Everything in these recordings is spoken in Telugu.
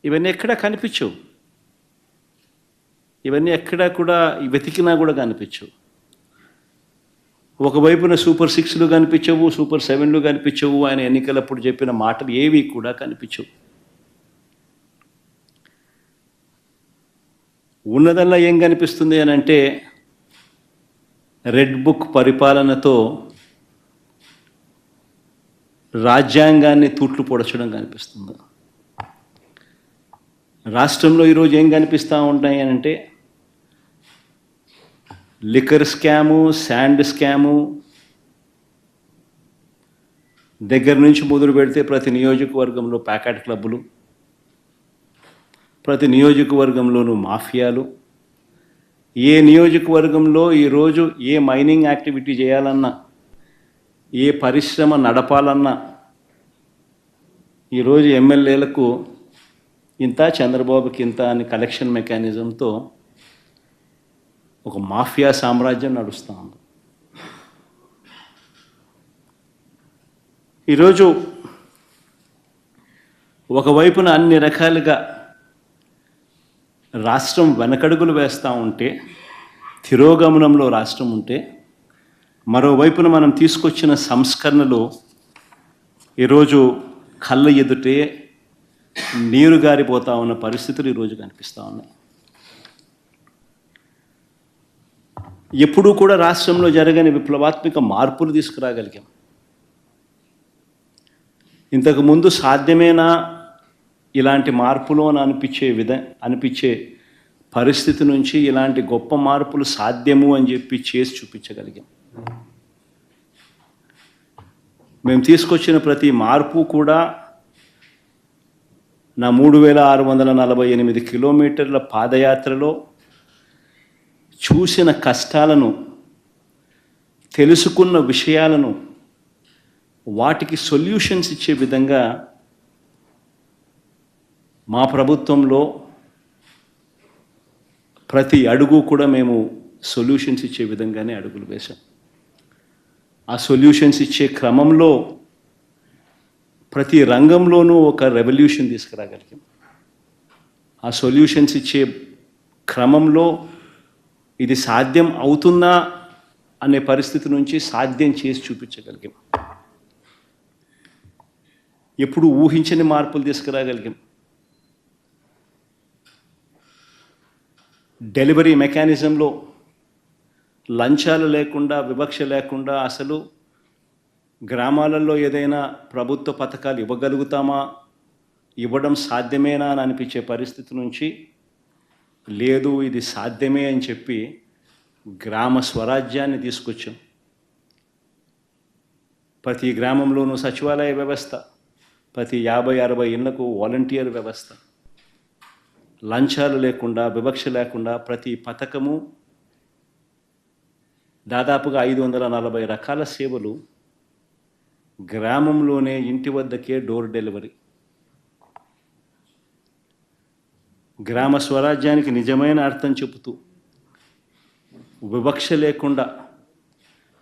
ఇవన్నీ ఎక్కడా కనిపించవు. ఇవన్నీ ఎక్కడా కూడా వెతికినా కూడా కనిపించవు. ఒకవైపున సూపర్ 6లు కనిపించవు, సూపర్ 7లు కనిపించవు, ఆయన ఎన్నికలప్పుడు చెప్పిన మాటలు ఏవి కూడా కనిపించవు. ఉన్నదల్లా ఏం కనిపిస్తుంది అని అంటే రెడ్ బుక్ పరిపాలనతో రాజ్యాంగాన్ని తూట్లు పొడచడం కనిపిస్తుంది. రాష్ట్రంలో ఈరోజు ఏం కనిపిస్తూ ఉంటాయి అని అంటే లిక్కర్ స్కాము, శాండ్ స్కాము దగ్గర నుంచి మొదలు పెడితే ప్రతి నియోజకవర్గంలో ప్యాకెట్ క్లబ్బులు, ప్రతి నియోజకవర్గంలోనూ మాఫియాలు. ఏ నియోజకవర్గంలో ఈరోజు ఏ మైనింగ్ యాక్టివిటీ చేయాలన్నా, ఏ పరిశ్రమ నడపాలన్నా ఈరోజు ఎమ్మెల్యేలకు ఇంత, చంద్రబాబుకి ఇంత అని కలెక్షన్ మెకానిజంతో ఒక మాఫియా సామ్రాజ్యం నడుస్తూ ఉంది. ఈరోజు ఒకవైపున అన్ని రకాలుగా రాష్ట్రం వెనకడుగులు వేస్తూ ఉంటే, తిరోగమనంలో రాష్ట్రం ఉంటే, మరోవైపున మనం తీసుకొచ్చిన సంస్కరణలు ఈరోజు కళ్ళ ఎదుటే నీరు గారిపోతూ ఉన్న పరిస్థితులు ఈరోజు కనిపిస్తూ ఉన్నాయి. ఎప్పుడూ కూడా రాష్ట్రంలో జరగని విప్లవాత్మక మార్పులు తీసుకురాగలిగాం. ఇంతకుముందు సాధ్యమేనా ఇలాంటి మార్పులు అని అనిపించే పరిస్థితి నుంచి ఇలాంటి గొప్ప మార్పులు సాధ్యము అని చెప్పి చేసి చూపించగలిగాం. మేము తీసుకొచ్చిన ప్రతి మార్పు కూడా నా 3648 కిలోమీటర్ల పాదయాత్రలో చూసిన కష్టాలను, తెలుసుకున్న విషయాలను, వాటికి సొల్యూషన్స్ ఇచ్చే విధంగా మా ప్రభుత్వంలో ప్రతి అడుగు కూడా మేము సొల్యూషన్స్ ఇచ్చే విధంగానే అడుగులు వేశాం. ఆ సొల్యూషన్స్ ఇచ్చే క్రమంలో ప్రతి రంగంలోనూ ఒక రెవల్యూషన్ తీసుకురాగలిగాం. ఆ సొల్యూషన్స్ ఇచ్చే క్రమంలో ఇది సాధ్యం అవుతుందా అనే పరిస్థితి నుంచి సాధ్యం చేసి చూపించగలిగాం. ఎప్పుడు ఊహించని మార్పులు తీసుకురాగలిగాం. డెలివరీ మెకానిజంలో లంచాలు లేకుండా, వివక్ష లేకుండా అసలు గ్రామాలలో ఏదైనా ప్రభుత్వ పథకాలు ఇవ్వగలుగుతామా, ఇవ్వడం సాధ్యమేనా అని అనిపించే పరిస్థితి నుంచి లేదు, ఇది సాధ్యమే అని చెప్పి గ్రామ స్వరాజ్యాన్ని తీసుకొచ్చాం. ప్రతి గ్రామంలోనూ సచివాలయ వ్యవస్థ, ప్రతి 50-60 ఇళ్లకు వాలంటీర్ వ్యవస్థ, లంచాలు లేకుండా, వివక్ష లేకుండా ప్రతి పథకము, దాదాపుగా 540 రకాల సేవలు గ్రామంలోనే ఇంటి వద్దకే డోర్ డెలివరీ. గ్రామ స్వరాజ్యానికి నిజమైన అర్థం చెబుతూ వివక్ష లేకుండా,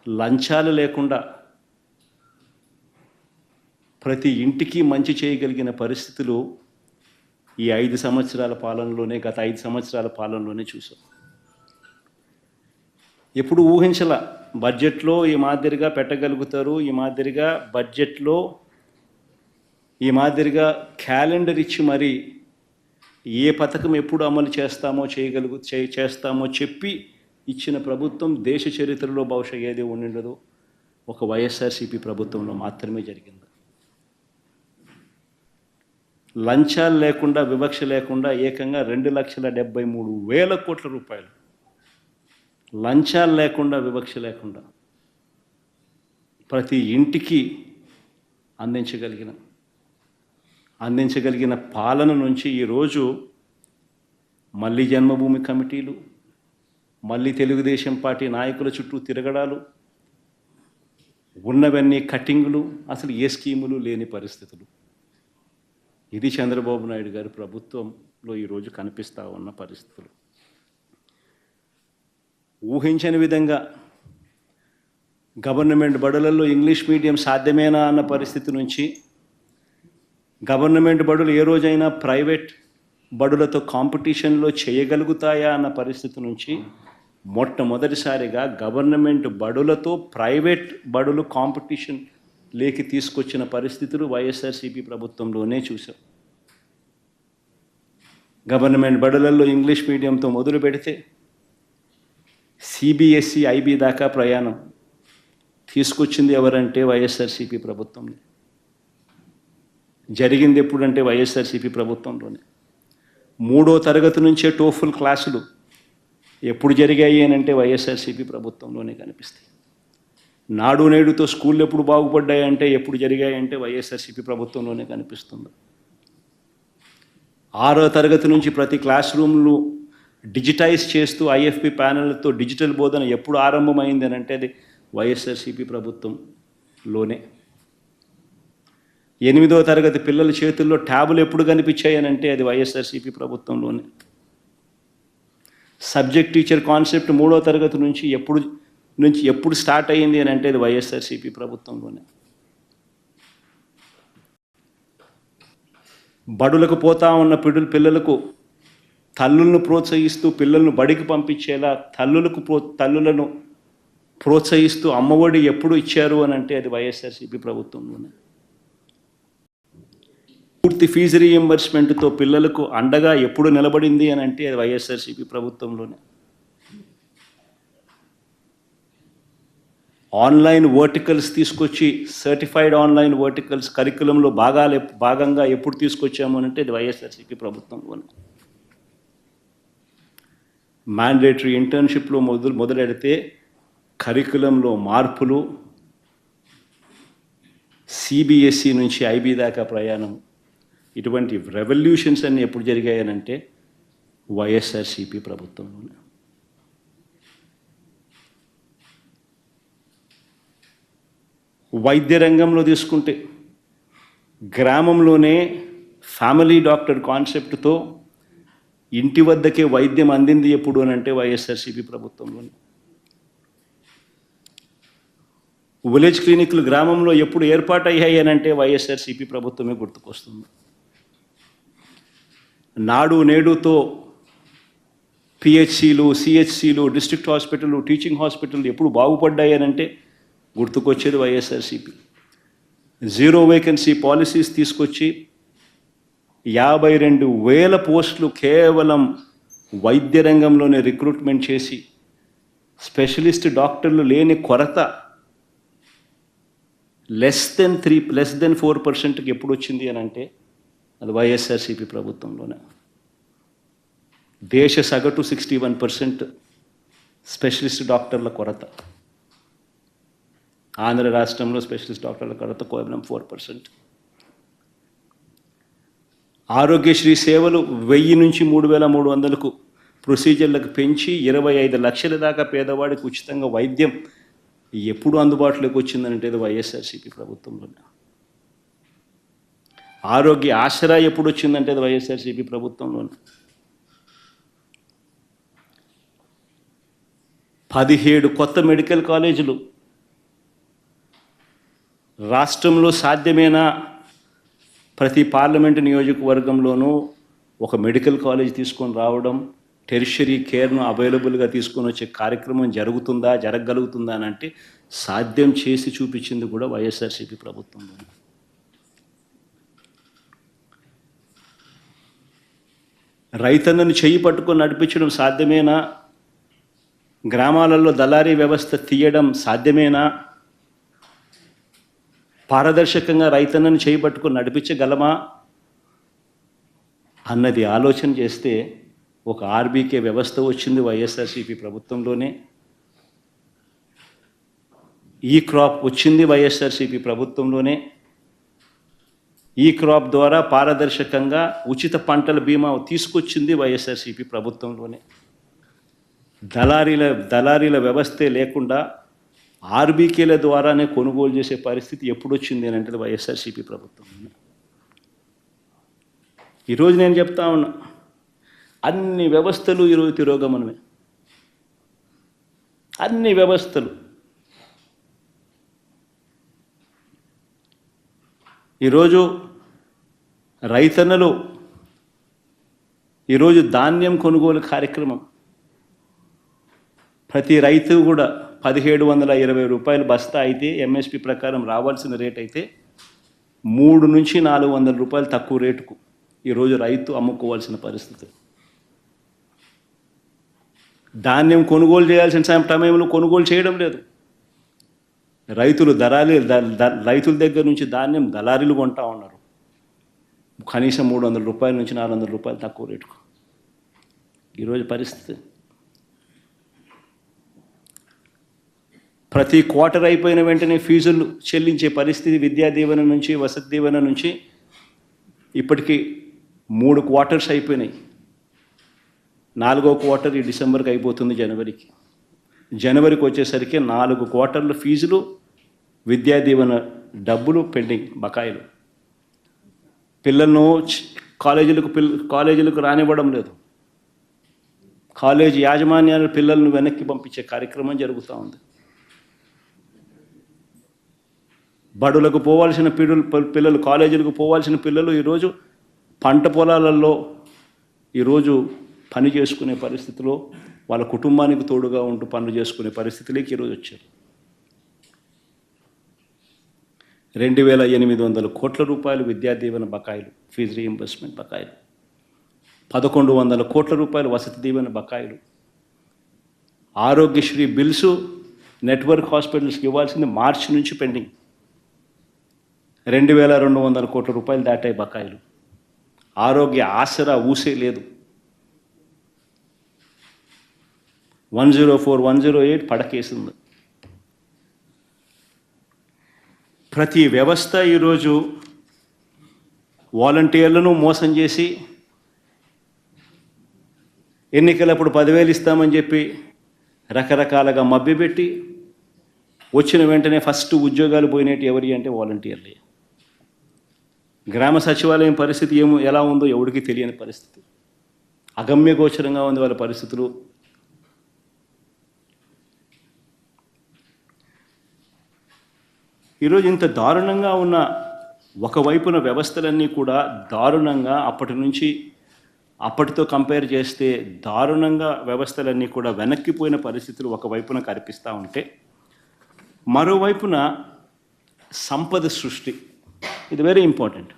లంచాలు లేకుండా ప్రతి ఇంటికి మంచి చేయగలిగిన పరిస్థితులు ఈ 5 సంవత్సరాల పాలనలోనే, గత 5 సంవత్సరాల పాలనలోనే చూసాం. ఎప్పుడు ఊహించలా బడ్జెట్లో ఈ మాదిరిగా పెట్టగలుగుతారు, ఈ మాదిరిగా బడ్జెట్లో ఈ మాదిరిగా క్యాలెండర్ ఇచ్చి మరి ఏ పథకం ఎప్పుడు అమలు చేస్తామో చేస్తామో చెప్పి ఇచ్చిన ప్రభుత్వం దేశ చరిత్రలో బహుశా ఏది ఉండిండదో ఒక వైఎస్ఆర్సీపీ ప్రభుత్వంలో మాత్రమే జరిగింది. లంచాలు లేకుండా, వివక్ష లేకుండా ఏకంగా 2,73,000 కోట్ల రూపాయలు లంచాలు లేకుండా, వివక్ష లేకుండా ప్రతి ఇంటికి అందించగలిగిన పాలన నుంచి ఈరోజు మళ్ళీ జన్మభూమి కమిటీలు, మళ్ళీ తెలుగుదేశం పార్టీ నాయకుల చుట్టూ తిరగడాలు, ఉన్నవన్నీ కటింగులు, అసలు ఏ స్కీములు లేని పరిస్థితులు. ఇది చంద్రబాబు నాయుడు గారి ప్రభుత్వంలో ఈరోజు కనిపిస్తూ ఉన్న పరిస్థితులు. ఊహించని విధంగా గవర్నమెంట్ బడులలో ఇంగ్లీష్ మీడియం సాధ్యమేనా అన్న పరిస్థితి నుంచి గవర్నమెంట్ బడులు ఏ రోజైనా ప్రైవేట్ బడులతో కాంపిటీషన్లో చేయగలుగుతాయా అన్న పరిస్థితి నుంచి మొట్టమొదటిసారిగా గవర్నమెంట్ బడులతో ప్రైవేట్ బడులు కాంపిటీషన్ లేకి తీసుకొచ్చిన పరిస్థితులు వైఎస్ఆర్సీపీ ప్రభుత్వంలోనే చూసాం. గవర్నమెంట్ బడులలో ఇంగ్లీష్ మీడియంతో మొదలు పెడితే సిబిఎస్ఈ ఐబీ దాకా ప్రయాణం తీసుకొచ్చింది ఎవరంటే వైఎస్ఆర్సీపీ ప్రభుత్వంలో. జరిగింది ఎప్పుడంటే వైఎస్ఆర్సీపీ ప్రభుత్వంలోనే. 3వ తరగతి నుంచే టోఫుల్ క్లాసులు ఎప్పుడు జరిగాయి అని అంటే వైఎస్ఆర్సీపీ ప్రభుత్వంలోనే కనిపిస్తాయి. నాడు నేడుతో స్కూళ్ళు ఎప్పుడు బాగుపడ్డాయంటే ఎప్పుడు జరిగాయంటే వైఎస్ఆర్సీపీ ప్రభుత్వంలోనే కనిపిస్తుంది. 6వ తరగతి నుంచి ప్రతి క్లాస్ రూమ్లు డిజిటైజ్ చేస్తూ ఐఎఫ్పి ప్యానెళ్లతో డిజిటల్ బోధన ఎప్పుడు ఆరంభమైంది అని అంటే అది వైఎస్ఆర్సీపీ ప్రభుత్వంలోనే. 8వ తరగతి పిల్లల చేతుల్లో ట్యాబులు ఎప్పుడు కనిపించాయనంటే అది వైఎస్ఆర్సీపీ ప్రభుత్వంలోనే. సబ్జెక్ట్ టీచర్ కాన్సెప్ట్ 3వ తరగతి నుంచి ఎప్పుడు స్టార్ట్ అయ్యింది అని అంటే అది వైఎస్ఆర్సీపీ ప్రభుత్వంలోనే. బడులకు పోతా ఉన్న పిల్లలకు తల్లులను ప్రోత్సహిస్తూ పిల్లలను బడికి పంపించేలా తల్లులను ప్రోత్సహిస్తూ అమ్మఒడి ఎప్పుడు ఇచ్చారు అని అంటే అది వైఎస్ఆర్సీపీ ప్రభుత్వంలోనే. పూర్తి ఫీజు రీఎంబర్స్మెంట్తో పిల్లలకు అండగా ఎప్పుడు నిలబడింది అని అంటే అది వైఎస్ఆర్సీపీ ప్రభుత్వంలోనే. ఆన్లైన్ వర్టికల్స్ తీసుకొచ్చి సర్టిఫైడ్ ఆన్లైన్ వర్టికల్స్ కరికులంలో భాగంగా ఎప్పుడు తీసుకొచ్చాము అని అంటే అది వైఎస్ఆర్సీపీ ప్రభుత్వంలోనే. మ్యాండేటరీ ఇంటర్న్షిప్లో మొదలెడితే కరికులంలో మార్పులు, సిబిఎస్ఈ నుంచి ఐబీ దాకా ప్రయాణం, ఇటువంటి రెవల్యూషన్స్ అన్నీ ఎప్పుడు జరిగాయనంటే వైఎస్ఆర్సీపీ ప్రభుత్వంలోనే. వైద్య రంగంలో తీసుకుంటే గ్రామంలోనే ఫ్యామిలీ డాక్టర్ కాన్సెప్ట్తో ఇంటి వద్దకే వైద్యం అందింది ఎప్పుడు అని అంటే వైఎస్ఆర్సీపీ ప్రభుత్వంలోనే. విలేజ్ క్లినిక్లు గ్రామంలో ఎప్పుడు ఏర్పాటయ్యాయి అని అంటే వైఎస్ఆర్సీపీ ప్రభుత్వమే గుర్తుకొస్తుంది. నాడు నేడుతో పిహెచ్సిలు, సిహెచ్సిలు, డిస్ట్రిక్ట్ హాస్పిటల్, టీచింగ్ హాస్పిటల్ ఎప్పుడు బాగుపడ్డాయి అని అంటే గుర్తుకొచ్చేది వైఎస్ఆర్సీపీ. 0 వేకెన్సీ పాలసీస్ తీసుకొచ్చి 52,000 పోస్టులు కేవలం వైద్య రంగంలోనే రిక్రూట్మెంట్ చేసి స్పెషలిస్ట్ డాక్టర్లు లేని కొరత లెస్ దెన్ 4%కి ఎప్పుడు వచ్చింది అని అంటే అది వైఎస్ఆర్సీపీ ప్రభుత్వంలోనే. దేశ సగటు 61% స్పెషలిస్ట్ డాక్టర్ల కొరత. ఆంధ్ర రాష్ట్రంలో స్పెషలిస్ట్ డాక్టర్ల కొరత కేవలం 4%. ఆరోగ్యశ్రీ సేవలు 1000 నుంచి 3,300కు ప్రొసీజర్లకు పెంచి 25 లక్షల దాకా పేదవాడికి ఉచితంగా వైద్యం ఎప్పుడు అందుబాటులోకి వచ్చిందంటే అది వైఎస్ఆర్సీపీ ప్రభుత్వంలోనే. ఆరోగ్య ఆసరా ఎప్పుడు వచ్చిందంటే అది వైఎస్ఆర్సీపీ ప్రభుత్వంలోనే. 17 కొత్త మెడికల్ కాలేజీలు రాష్ట్రంలో సాధ్యమేనా? ప్రతి పార్లమెంటు నియోజకవర్గంలోనూ ఒక మెడికల్ కాలేజ్ తీసుకొని రావడం, టెరిషరీ కేర్ను అవైలబుల్గా తీసుకొని వచ్చే కార్యక్రమం జరగగలుగుతుందా అని అంటే సాధ్యం చేసి చూపించింది కూడా వైఎస్ఆర్సీపీ ప్రభుత్వంలో. రైతన్నను చెయ్యి పట్టుకొని నడిపించడం సాధ్యమేనా? గ్రామాలలో దళారీ వ్యవస్థ తీయడం సాధ్యమేనా? పారదర్శకంగా రైతన్నను చేయబట్టుకుని నడిపించగలమా అన్నది ఆలోచన చేస్తే ఒక ఆర్బీకే వ్యవస్థ వచ్చింది వైఎస్ఆర్సీపీ ప్రభుత్వంలోనే. ఈ క్రాప్ వచ్చింది వైఎస్ఆర్సీపీ ప్రభుత్వంలోనే. ఈ క్రాప్ ద్వారా పారదర్శకంగా ఉచిత పంటల బీమా తీసుకొచ్చింది వైఎస్ఆర్సీపీ ప్రభుత్వంలోనే. దళారీల వ్యవస్థే లేకుండా ఆర్బీకేల ద్వారానే కొనుగోలు చేసే పరిస్థితి ఎప్పుడు వచ్చింది అని అంటే వైఎస్ఆర్సీపీ ప్రభుత్వం. ఈరోజు నేను చెప్తా ఉన్నా, అన్ని వ్యవస్థలు ఈరోజు తిరోగమనమే. అన్ని వ్యవస్థలు ఈరోజు రైతన్నలు ఈరోజు ధాన్యం కొనుగోలు కార్యక్రమం ప్రతి రైతు కూడా 1720 రూపాయలు బస్తా అయితే ఎంఎస్పి ప్రకారం రావాల్సిన రేట్ అయితే 3 నుంచి 400 రూపాయలు తక్కువ రేటుకు ఈరోజు రైతు అమ్ముకోవాల్సిన పరిస్థితి. ధాన్యం కొనుగోలు చేయాల్సిన సమయంలో కొనుగోలు చేయడం లేదు. రైతుల దగ్గర నుంచి ధాన్యం దళారీలు కొంటా ఉన్నారు కనీసం 300 రూపాయల నుంచి 400 రూపాయలు తక్కువ రేటుకు. ఈరోజు పరిస్థితి ప్రతి క్వార్టర్ అయిపోయిన వెంటనే ఫీజులు చెల్లించే పరిస్థితి. విద్యా దీవెన నుంచి వసతి దీవెన నుంచి ఇప్పటికీ 3 క్వార్టర్స్ అయిపోయినాయి. 4వ క్వార్టర్ ఈ డిసెంబర్కి అయిపోతుంది. జనవరికి వచ్చేసరికి 4 క్వార్టర్ల ఫీజులు విద్యా దీవెన డబ్బులు పెండింగ్ బకాయిలు. పిల్లలను కాలేజీలకు రానివ్వడం లేదు. కాలేజీ యాజమాన్యాలు పిల్లలను వెనక్కి పంపించే కార్యక్రమం జరుగుతూ ఉంది. బడులకు పోవాల్సిన పిల్లలు కాలేజీలకు పోవాల్సిన పిల్లలు ఈరోజు పంట పొలాలలో ఈరోజు పని చేసుకునే పరిస్థితిలో వాళ్ళ కుటుంబానికి తోడుగా ఉంటూ పనులు చేసుకునే పరిస్థితిలోకి ఈరోజు వచ్చారు. 2800 కోట్ల రూపాయలు విద్యా దీవెన బకాయిలు, ఫీజు రీయింబర్స్మెంట్ బకాయిలు, 1100 కోట్ల రూపాయలు వసతి దీవెన బకాయిలు, ఆరోగ్యశ్రీ బిల్సు నెట్వర్క్ హాస్పిటల్స్కి ఇవ్వాల్సింది మార్చి నుంచి పెండింగ్. 2200 కోట్ల రూపాయలు దాటాయి బకాయిలు. ఆరోగ్య ఆసరా ఊసే లేదు. 104, 108 పడకేసింది. ప్రతి వ్యవస్థ ఈరోజు వాలంటీర్లను మోసం చేసి ఎన్నికలప్పుడు 10,000 ఇస్తామని చెప్పి రకరకాలుగా మభ్యపెట్టి వచ్చిన వెంటనే ఫస్ట్ ఉద్యోగాలు పోయినట్టు ఎవరి అంటే వాలంటీర్లే. గ్రామ సచివాలయం పరిస్థితి ఎలా ఉందో ఎవరికి తెలియని పరిస్థితి. అగమ్యగోచరంగా ఉంది వాళ్ళ పరిస్థితులు. ఈరోజు ఇంత దారుణంగా ఉన్న ఒకవైపున వ్యవస్థలన్నీ కూడా దారుణంగా అప్పటితో కంపేర్ చేస్తే దారుణంగా వ్యవస్థలన్నీ కూడా వెనక్కిపోయిన పరిస్థితులు ఒకవైపున కనిపిస్తూ ఉంటే, మరోవైపున సంపద సృష్టి, ఇది వెరీ ఇంపార్టెంట్.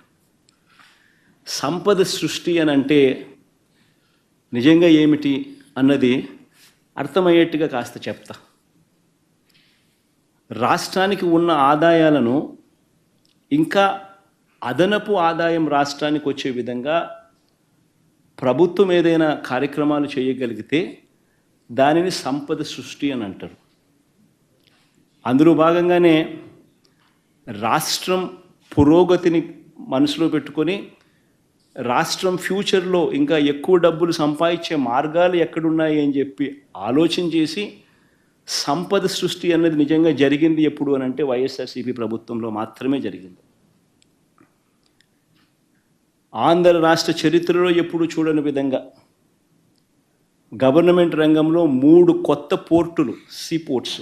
సంపద సృష్టి అని అంటే నిజంగా ఏమిటి అన్నది అర్థమయ్యేట్టుగా కాస్త చెప్తా. రాష్ట్రానికి ఉన్న ఆదాయాలను ఇంకా అదనపు ఆదాయం రాష్ట్రానికి వచ్చే విధంగా ప్రభుత్వం ఏదైనా కార్యక్రమాలు చేయగలిగితే దానిని సంపద సృష్టి అని అంటారు. అందులో భాగంగానే రాష్ట్రం పురోగతిని మనసులో పెట్టుకొని రాష్ట్రం ఫ్యూచర్లో ఇంకా ఎక్కువ డబ్బులు సంపాదించే మార్గాలు ఎక్కడున్నాయి అని చెప్పి ఆలోచన చేసి సంపద సృష్టి అన్నది నిజంగా జరిగింది ఎప్పుడు అని అంటే వైఎస్ఆర్సీపీ ప్రభుత్వంలో మాత్రమే జరిగింది. ఆంధ్ర రాష్ట్ర చరిత్రలో ఎప్పుడు చూడని విధంగా గవర్నమెంట్ రంగంలో 3 కొత్త పోర్టులు, సీపోర్ట్స్,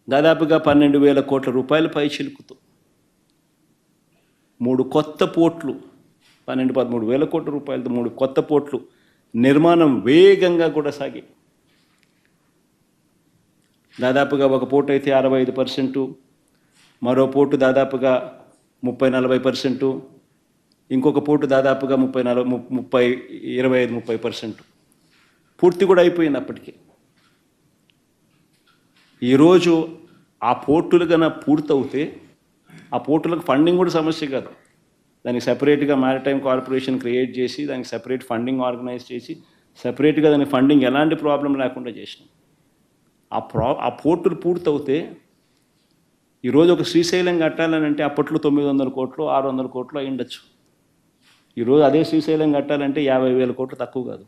దాదాపుగా 12,000 కోట్ల రూపాయల పై చిలుకుతూ 3 కొత్త పోర్ట్లు, 12-13 వేల కోట్ల రూపాయలతో 3 కొత్త పోర్ట్లు నిర్మాణం వేగంగా కూడా సాగి దాదాపుగా ఒక పోర్టు అయితే 65%, మరో పోర్టు దాదాపుగా 30-40%, ఇంకొక పోర్టు దాదాపుగా 25-30% పూర్తి కూడా అయిపోయింది అప్పటికి. ఈరోజు ఆ పోర్టులు కన్నా పూర్తవుతే ఆ పోర్టులకు ఫండింగ్ కూడా సమస్య కాదు. దానికి సెపరేట్గా మ్యారిటైమ్ కార్పొరేషన్ క్రియేట్ చేసి దానికి సెపరేట్ ఫండింగ్ ఆర్గనైజ్ చేసి సెపరేట్గా దానికి ఫండింగ్ ఎలాంటి ప్రాబ్లం లేకుండా చేసినాం. ఆ పోర్టులు పూర్తవుతే ఈరోజు ఒక శ్రీశైలం కట్టాలని అంటే అప్పట్లో 900 కోట్లు 600 కోట్లు అయి ఉండొచ్చు. ఈరోజు అదే శ్రీశైలం కట్టాలంటే 50,000 కోట్లు తక్కువ కాదు.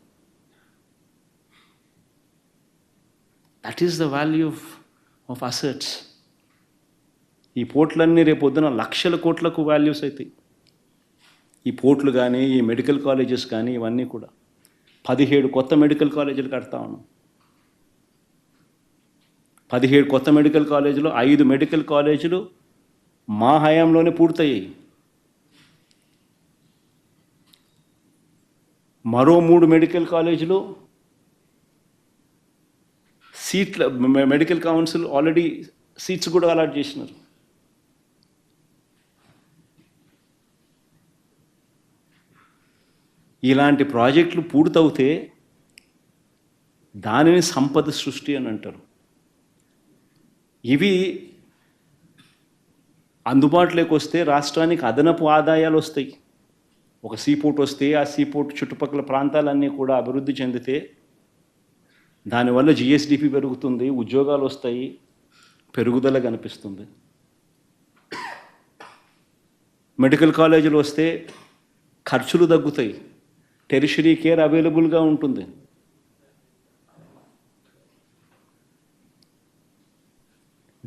That is the value of assets. ఈ పోర్టులన్నీ రేపు పొద్దున లక్షల కోట్లకు వాల్యూస్ అవుతాయి. ఈ పోర్టులు కానీ ఈ మెడికల్ కాలేజెస్ కానీ ఇవన్నీ కూడా 17 కొత్త మెడికల్ కాలేజీలు కడతా ఉన్నాం. 17 కొత్త మెడికల్ కాలేజీలు, 5 మెడికల్ కాలేజీలు మా హయాంలోనే పూర్తయ్యాయి. మరో 3 మెడికల్ కాలేజీలు మెడికల్ కౌన్సిల్ ఆల్రెడీ సీట్స్ కూడా అలాట్ చేసినారు. ఇలాంటి ప్రాజెక్టులు పూర్తవుతే దానిని సంపద సృష్టి అని అంటారు. ఇవి అందుబాటులోకి వస్తే రాష్ట్రానికి అదనపు ఆదాయాలు వస్తాయి. ఒక సీపోర్ట్ వస్తే ఆ సీపోర్ట్ చుట్టుపక్కల ప్రాంతాలన్నీ కూడా అభివృద్ధి చెందితే దానివల్ల జిఎస్డిపి పెరుగుతుంది, ఉద్యోగాలు వస్తాయి, పెరుగుదల కనిపిస్తుంది. మెడికల్ కాలేజీలు వస్తే ఖర్చులు తగ్గుతాయి, టెరిషరీ కేర్ అవైలబుల్గా ఉంటుంది.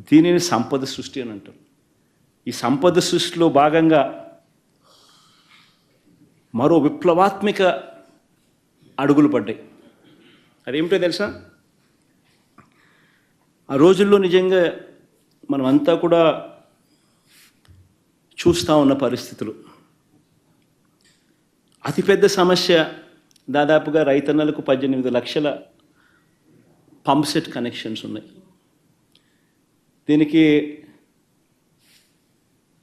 దీనిని సంపద సృష్టి అని అంటారు. ఈ సంపద సృష్టిలో భాగంగా మరో విప్లవాత్మక అడుగులు పడ్డాయి. అదేమిటో తెలుసా? ఆ రోజుల్లో నిజంగా మనమంతా కూడా చూస్తూ ఉన్న పరిస్థితులు. అతిపెద్ద సమస్య దాదాపుగా రైతన్నలకు 18 లక్షల పంప్ సెట్ కనెక్షన్స్ ఉన్నాయి. దీనికి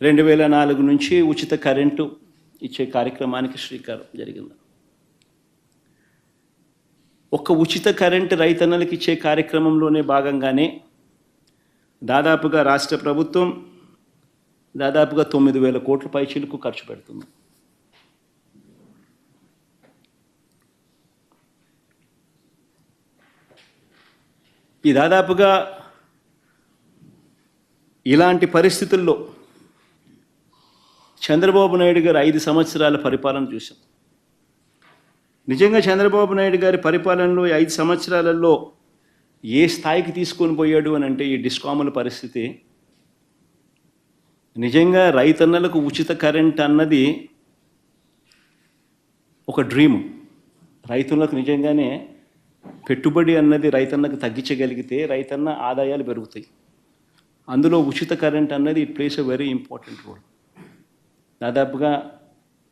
2004 నుంచి ఉచిత కరెంటు ఇచ్చే కార్యక్రమానికి శ్రీకారం జరిగింది. ఒక ఉచిత కరెంటు రైతన్నలకు ఇచ్చే కార్యక్రమంలోనే భాగంగానే దాదాపుగా రాష్ట్ర ప్రభుత్వం దాదాపుగా 9,000 కోట్ల పైచీలకు ఖర్చు పెడుతుంది. ఈ దాదాపుగా ఇలాంటి పరిస్థితుల్లో చంద్రబాబు నాయుడు గారు 5 సంవత్సరాల పరిపాలన చూసాం. నిజంగా చంద్రబాబు నాయుడు గారి పరిపాలనలో 5 సంవత్సరాలలో ఏ స్థాయికి తీసుకొని పోయాడు అని అంటే ఈ డిస్కాముల పరిస్థితి నిజంగా రైతన్నలకు ఉచిత కరెంట్ అన్నది ఒక డ్రీమ్. రైతులకు నిజంగానే పెట్టుబడి అన్నది రైతన్నకు తగ్గించగలిగితే రైతన్న ఆదాయాలు పెరుగుతాయి. అందులో ఉచిత కరెంట్ అన్నది it plays a very important role. దాదాపుగా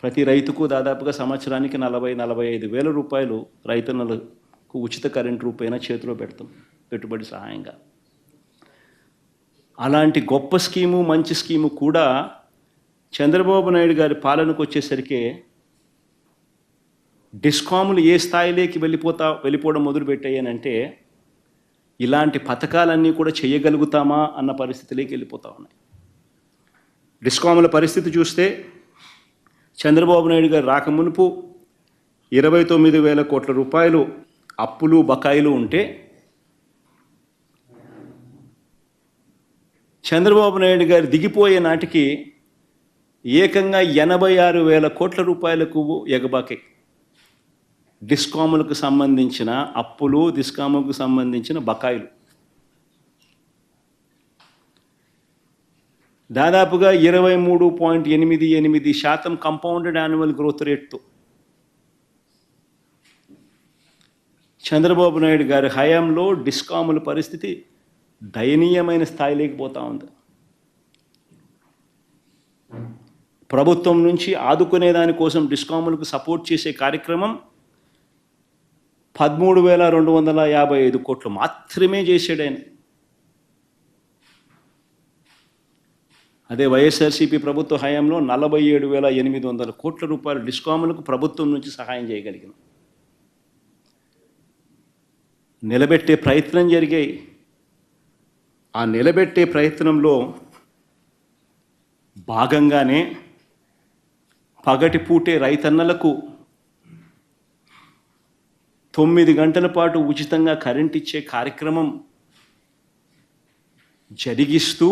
ప్రతి రైతుకు దాదాపుగా సంవత్సరానికి 40-45 వేల రూపాయలు రైతన్నలకు ఉచిత కరెంట్ రూపైనా చేతిలో పెడతాం పెట్టుబడి సహాయంగా. అలాంటి గొప్ప స్కీము, మంచి స్కీము కూడా చంద్రబాబు నాయుడు గారి పాలనకు వచ్చేసరికి డిస్కాములు ఏ స్థాయిలోకి వెళ్ళిపోవడం మొదలుపెట్టాయనంటే ఇలాంటి పథకాలన్నీ కూడా చేయగలుగుతామా అన్న పరిస్థితిలోకి వెళ్ళిపోతూ ఉన్నాయి. డిస్కాముల పరిస్థితి చూస్తే చంద్రబాబు నాయుడు గారు రాకమునుపు 29,000 కోట్ల రూపాయలు అప్పులు బకాయిలు ఉంటే చంద్రబాబు నాయుడు గారు దిగిపోయే నాటికి ఏకంగా 86,000 కోట్ల రూపాయలకు ఎగబాకే డిస్కాములకు సంబంధించిన అప్పులు, డిస్కాములకు సంబంధించిన బకాయిలు. దాదాపుగా 23.88% కంపౌండెడ్ యాన్యువల్ గ్రోత్ రేట్తో చంద్రబాబు నాయుడు గారి హయాంలో డిస్కాముల పరిస్థితి దయనీయమైన స్థాయిలోకి పోతూ ఉంది. ప్రభుత్వం నుంచి ఆదుకునే దానికోసం డిస్కాములకు సపోర్ట్ చేసే కార్యక్రమం 13,255 కోట్లు మాత్రమే చేసాడు ఆయన. అదే వైఎస్ఆర్సీపీ ప్రభుత్వ హయాంలో 47,800 కోట్ల రూపాయల డిస్కాములకు ప్రభుత్వం నుంచి సహాయం చేయగలిగిన. నిలబెట్టే ప్రయత్నం జరిగాయి. ఆ నిలబెట్టే ప్రయత్నంలో భాగంగానే పగటిపూటే రైతన్నలకు 9 గంటల పాటు ఉచితంగా కరెంట్ ఇచ్చే కార్యక్రమం జరిగిస్తూ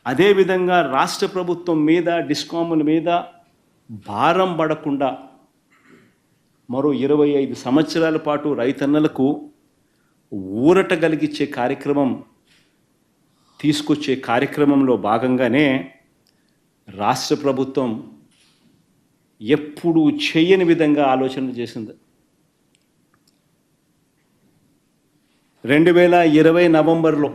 అదేవిధంగా రాష్ట్ర ప్రభుత్వం మీద డిస్కాముల మీద భారం పడకుండా మరో 25 సంవత్సరాల పాటు రైతన్నలకు ఊరట కలిగించే కార్యక్రమం తీసుకొచ్చే కార్యక్రమంలో భాగంగానే రాష్ట్ర ప్రభుత్వం ఎప్పుడూ చేయని విధంగా ఆలోచనలు చేసింది. 2020 నవంబర్లో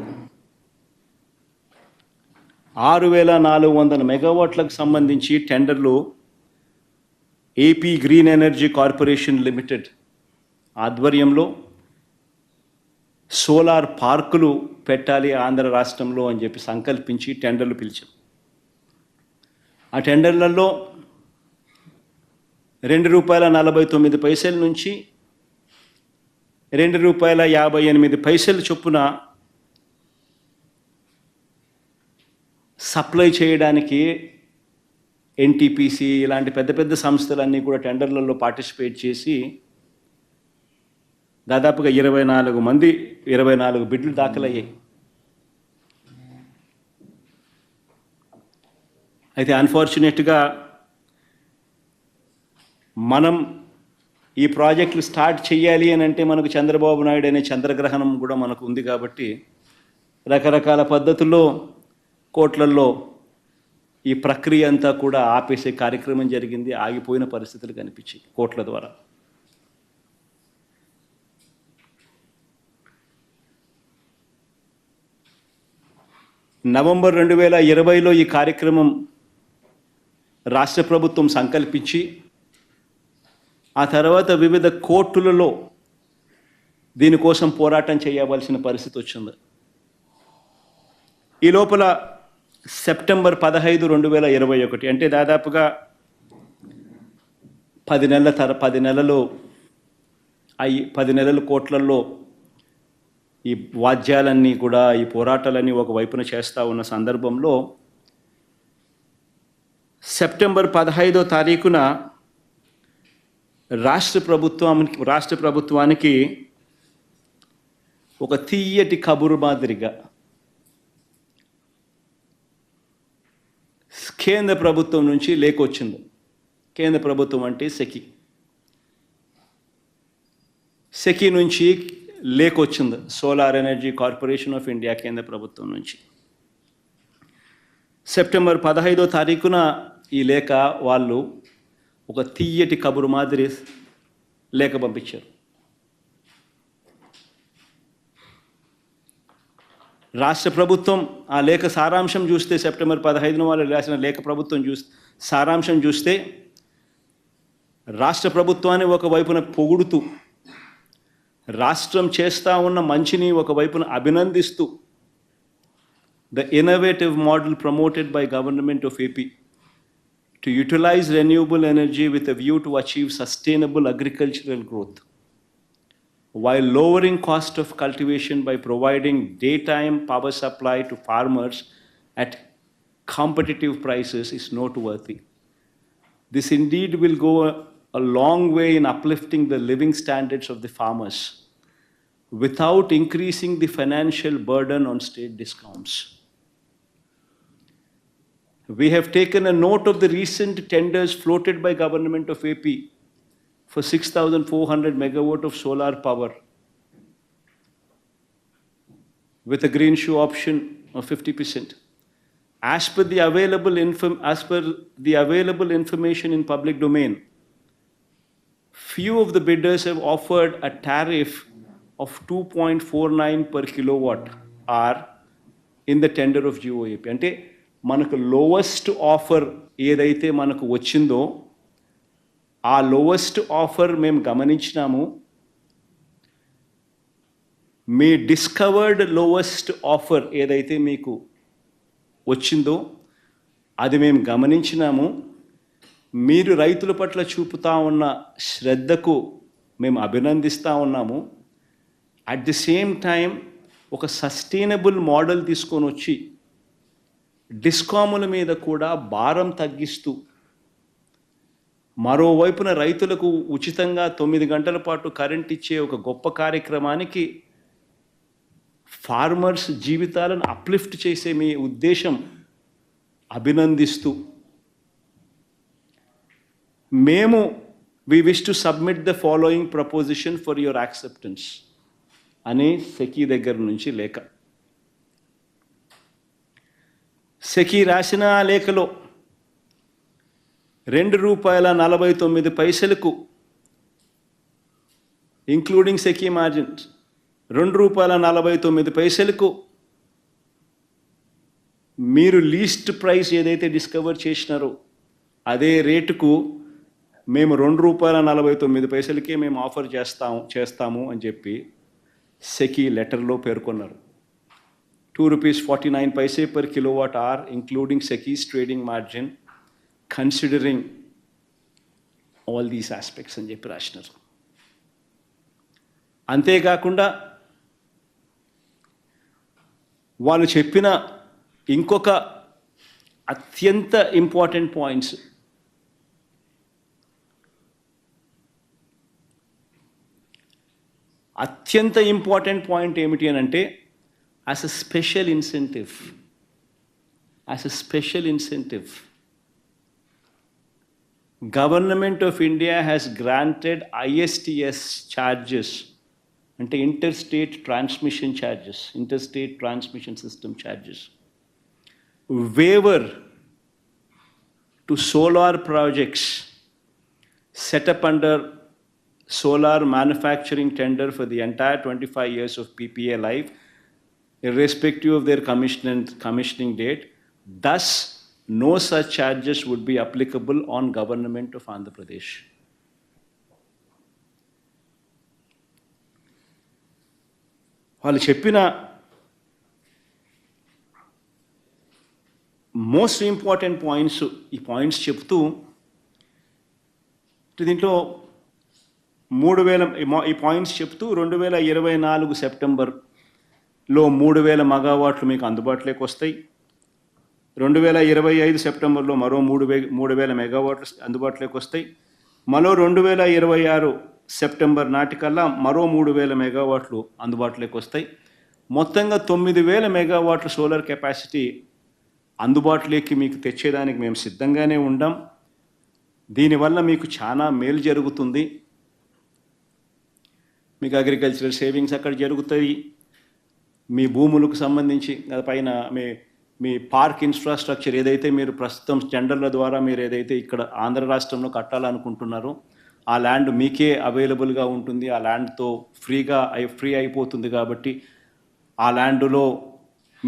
6,400 మెగావాట్లకు సంబంధించి టెండర్లు AP green energy corporation limited ఆధ్వర్యంలో సోలార్ పార్కులు పెట్టాలి ఆంధ్ర రాష్ట్రంలో అని చెప్పి సంకల్పించి టెండర్లు పిలిచాం. ఆ టెండర్లలో ₹2.49 నుంచి ₹2.58 చొప్పున సప్లై చేయడానికి ఎన్టీపీసీ ఇలాంటి పెద్ద పెద్ద సంస్థలన్నీ కూడా టెండర్లలో పార్టిసిపేట్ చేసి దాదాపుగా 24 బిడ్లు దాఖలయ్యాయి. అయితే అన్ఫార్చునేట్గా మనం ఈ ప్రాజెక్టులు స్టార్ట్ చేయాలి అని అంటే మనకు చంద్రబాబు నాయుడు అనే చంద్రగ్రహణం కూడా మనకు ఉంది కాబట్టి రకరకాల పద్ధతుల్లో కోట్లల్లో ఈ ప్రక్రియ అంతా కూడా ఆపేసే కార్యక్రమం జరిగింది. ఆగిపోయిన పరిస్థితులు కనిపించాయి కోట్ల ద్వారా. నవంబర్ 2020లో ఈ కార్యక్రమం రాష్ట్ర ప్రభుత్వం సంకల్పించి ఆ తర్వాత వివిధ కోర్టులలో దీనికోసం పోరాటం చేయవలసిన పరిస్థితి వచ్చింది. ఈ లోపల సెప్టెంబర్ 15, 2021 అంటే దాదాపుగా 10 నెలలు కోట్లల్లో ఈ వాద్యాలన్నీ కూడా ఈ పోరాటాలన్నీ ఒకవైపున చేస్తూ ఉన్న సందర్భంలో సెప్టెంబర్ 15వ తారీఖున రాష్ట్ర ప్రభుత్వానికి ఒక తీయటి కబురు మాదిరిగా కేంద్ర ప్రభుత్వం నుంచి లేఖ వచ్చింది. కేంద్ర ప్రభుత్వం అంటే సెకీ నుంచి లేఖ వచ్చింది. Solar energy corporation of India కేంద్ర ప్రభుత్వం నుంచి సెప్టెంబర్ 15వ తారీఖున ఈ లేఖ వాళ్ళు ఒక తీయటి కబురు మాదిరి లేఖ పంపించారు. రాష్ట్ర ప్రభుత్వం ఆ లేఖ సారాంశం చూస్తే సెప్టెంబర్ 15న వాళ్ళు రాసిన లేఖ ప్రభుత్వం సారాంశం చూస్తే రాష్ట్ర ప్రభుత్వాన్ని ఒకవైపున పొగుడుతూ రాష్ట్రం చేస్తూ ఉన్న మంచిని ఒకవైపున అభినందిస్తూ the innovative model promoted by government of AP to utilize renewable energy with a view to achieve sustainable agricultural growth while lowering cost of cultivation by providing daytime power supply to farmers at competitive prices is noteworthy. This indeed will go a long way in uplifting the living standards of the farmers without increasing the financial burden on state discounts. We have taken a note of the recent tenders floated by government of AP for 6,400 megawatt of solar power with a green shoe option of 50%. As per the available information in public domain, few of the bidders have offered a tariff of 2.49 per kilowatt hour in the tender of GOAP. అంటే మనకు లోవెస్ట్ ఆఫర్ ఏదైతే మనకు వచ్చిందో ఆ లోవెస్ట్ ఆఫర్ మేము గమనించినాము. మీ డిస్కవర్డ్ లోవెస్ట్ ఆఫర్ ఏదైతే మీకు వచ్చిందో అది మేము గమనించినాము. మీరు రైతుల పట్ల చూపుతా ఉన్న శ్రద్ధకు మేము అభినందిస్తూ ఉన్నాము. అట్ ది సేమ్ టైం ఒక సస్టైనబుల్ మోడల్ తీసుకొని వచ్చి డిస్కాముల మీద కూడా భారం తగ్గిస్తూ మరోవైపున రైతులకు ఉచితంగా 9 గంటల పాటు కరెంట్ ఇచ్చే ఒక గొప్ప కార్యక్రమానికి ఫార్మర్స్ జీవితాలను అప్లిఫ్ట్ చేసే మీ ఉద్దేశం అభినందిస్తూ మేము we wish to submit the following proposition for your acceptance అని సెకీ దగ్గర నుంచి లేఖ. సెకీ రాసిన లేఖలో ₹2.49 ఇంక్లూడింగ్ సెకీ మార్జిన్స్ ₹2.49 మీరు లీస్ట్ ప్రైస్ ఏదైతే డిస్కవర్ చేసినారో అదే రేటుకు మేము ₹2.49కే మేము ఆఫర్ చేస్తాము అని చెప్పి సెకీ లెటర్లో పేర్కొన్నారు. ₹2.49 per kilowatt hour, including SECI's trading margin, considering all these aspects అని చెప్పి రాసినారు. అంతేకాకుండా వాళ్ళు చెప్పిన ఇంకొక అత్యంత ఇంపార్టెంట్ పాయింట్స్, ఏమిటి అని అంటే, as a special incentive, Government of India has granted ISTS charges, అంటే interstate transmission system charges, waiver to solar projects set up under solar manufacturing tender for the entire 25 years of PPA life, irrespective of their commissioning date. Thus, no such charges would be applicable on Government of Andhra Pradesh. వాళ్ళు చెప్పిన మోస్ట్ ఇంపార్టెంట్ పాయింట్స్, ఈ పాయింట్స్ చెప్తూ దీంట్లో 2024 సెప్టెంబర్లో 3000 మెగావాట్లు మీకు అందుబాటులోకి వస్తాయి. 2025 సెప్టెంబర్లో మరో 3000 మెగావాట్లు అందుబాటులోకి వస్తాయి. మరో 2026 సెప్టెంబర్ నాటికల్లా మరో 3000 మెగావాట్లు అందుబాటులోకి వస్తాయి. మొత్తంగా 9000 మెగావాట్ల సోలార్ కెపాసిటీ అందుబాటులోకి మీకు తెచ్చేదానికి మేము సిద్ధంగానే ఉండాం. దీనివల్ల మీకు చాలా మేలు జరుగుతుంది. మీకు అగ్రికల్చరల్ సేవింగ్స్ అక్కడ జరుగుతాయి. మీ భూములకు సంబంధించి పైన మీ పార్క్ ఇన్ఫ్రాస్ట్రక్చర్ ఏదైతే మీరు ప్రస్తుతం టెండర్ల ద్వారా మీరు ఏదైతే ఇక్కడ ఆంధ్ర రాష్ట్రంలో కట్టాలనుకుంటున్నారో ఆ ల్యాండ్ మీకే అవైలబుల్గా ఉంటుంది. ఆ ల్యాండ్తో ఫ్రీ అయిపోతుంది. కాబట్టి ఆ ల్యాండ్లో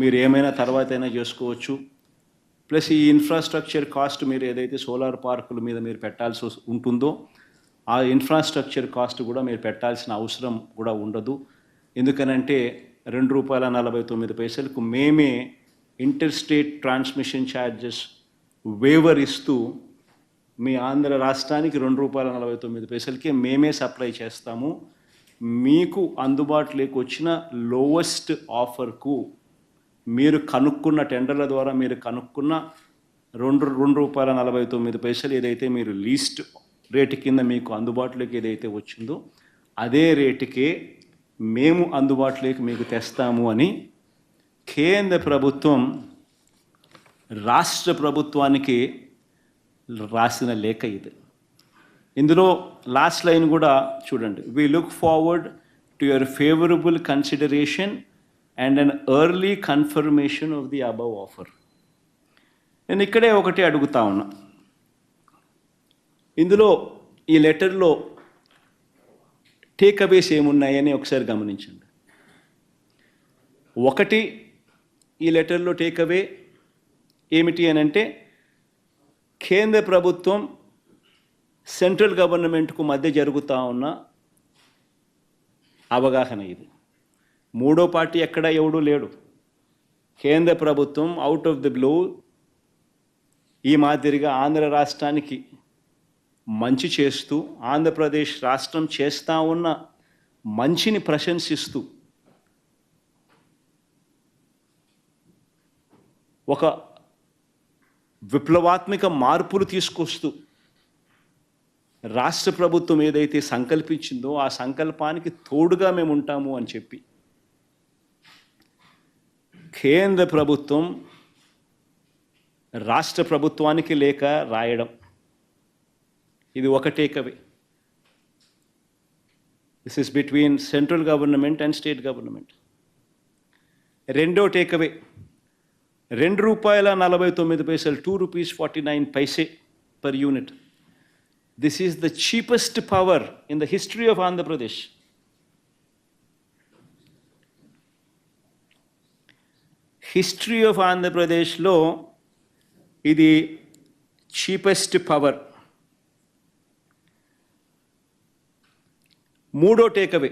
మీరు ఏమైనా తర్వాత అయినా చేసుకోవచ్చు. ప్లస్ ఈ ఇన్ఫ్రాస్ట్రక్చర్ కాస్ట్ మీరు ఏదైతే సోలార్ పార్కుల మీద మీరు పెట్టాల్సి ఉంటుందో ఆ ఇన్ఫ్రాస్ట్రక్చర్ కాస్ట్ కూడా మీరు పెట్టాల్సిన అవసరం కూడా ఉండదు. ఎందుకనంటే ₹2.49కు మేమే ఇంటర్స్టేట్ ట్రాన్స్మిషన్ ఛార్జెస్ వేవర్ ఇస్తూ మీ ఆంధ్ర రాష్ట్రానికి ₹2.49కే మేమే సప్లై చేస్తాము. మీకు అందుబాటులోకి వచ్చిన లోవెస్ట్ ఆఫర్కు మీరు కనుక్కున్న టెండర్ల ద్వారా మీరు కనుక్కున్న ₹2.49 ఏదైతే మీరు లీస్ట్ రేటు కింద మీకు అందుబాటులోకి ఏదైతే వచ్చిందో అదే రేటుకే మేము అందుబాటులోకి మీకు తెస్తాము అని కేంద్ర ప్రభుత్వం రాష్ట్ర ప్రభుత్వానికి రాసిన లేఖ ఇది. ఇందులో లాస్ట్ లైన్ కూడా చూడండి. We look forward to your favourable consideration and an early confirmation of the above offer. నేను ఇక్కడే ఒకటి అడుగుతా ఉన్నా. ఇందులో ఈ లెటర్లో టేక్అవేస్ ఏమున్నాయని ఒకసారి గమనించండి. ఒకటి, ఈ లెటర్లో టేక్అవే ఏమిటి అని అంటే కేంద్ర ప్రభుత్వం సెంట్రల్ గవర్నమెంట్కు మధ్య జరుగుతూ ఉన్న అవగాహన ఇది. మూడో పార్టీ ఎక్కడ ఎవడూ లేడు. కేంద్ర ప్రభుత్వం అవుట్ ఆఫ్ ది బ్లూ ఈ మాదిరిగా ఆంధ్ర రాష్ట్రానికి మంచి చేస్తూ ఆంధ్రప్రదేశ్ రాష్ట్రం చేస్తూ ఉన్న మంచిని ప్రశంసిస్తూ ఒక విప్లవాత్మక మార్పులు తీసుకొస్తూ రాష్ట్ర ప్రభుత్వం ఏదైతే సంకల్పించిందో ఆ సంకల్పానికి తోడుగా మేము ఉంటాము అని చెప్పి కేంద్ర ప్రభుత్వం రాష్ట్ర ప్రభుత్వానికి లేఖ రాయడం, ఇది ఒక takeaway. This is between central government and state government. రెండో takeaway ₹2.49, ₹2.49 per unit. This is the cheapest power in the history of Andhra Pradesh. History of Andhra Pradesh lo ఇది cheapest power. మూడో టేకవే,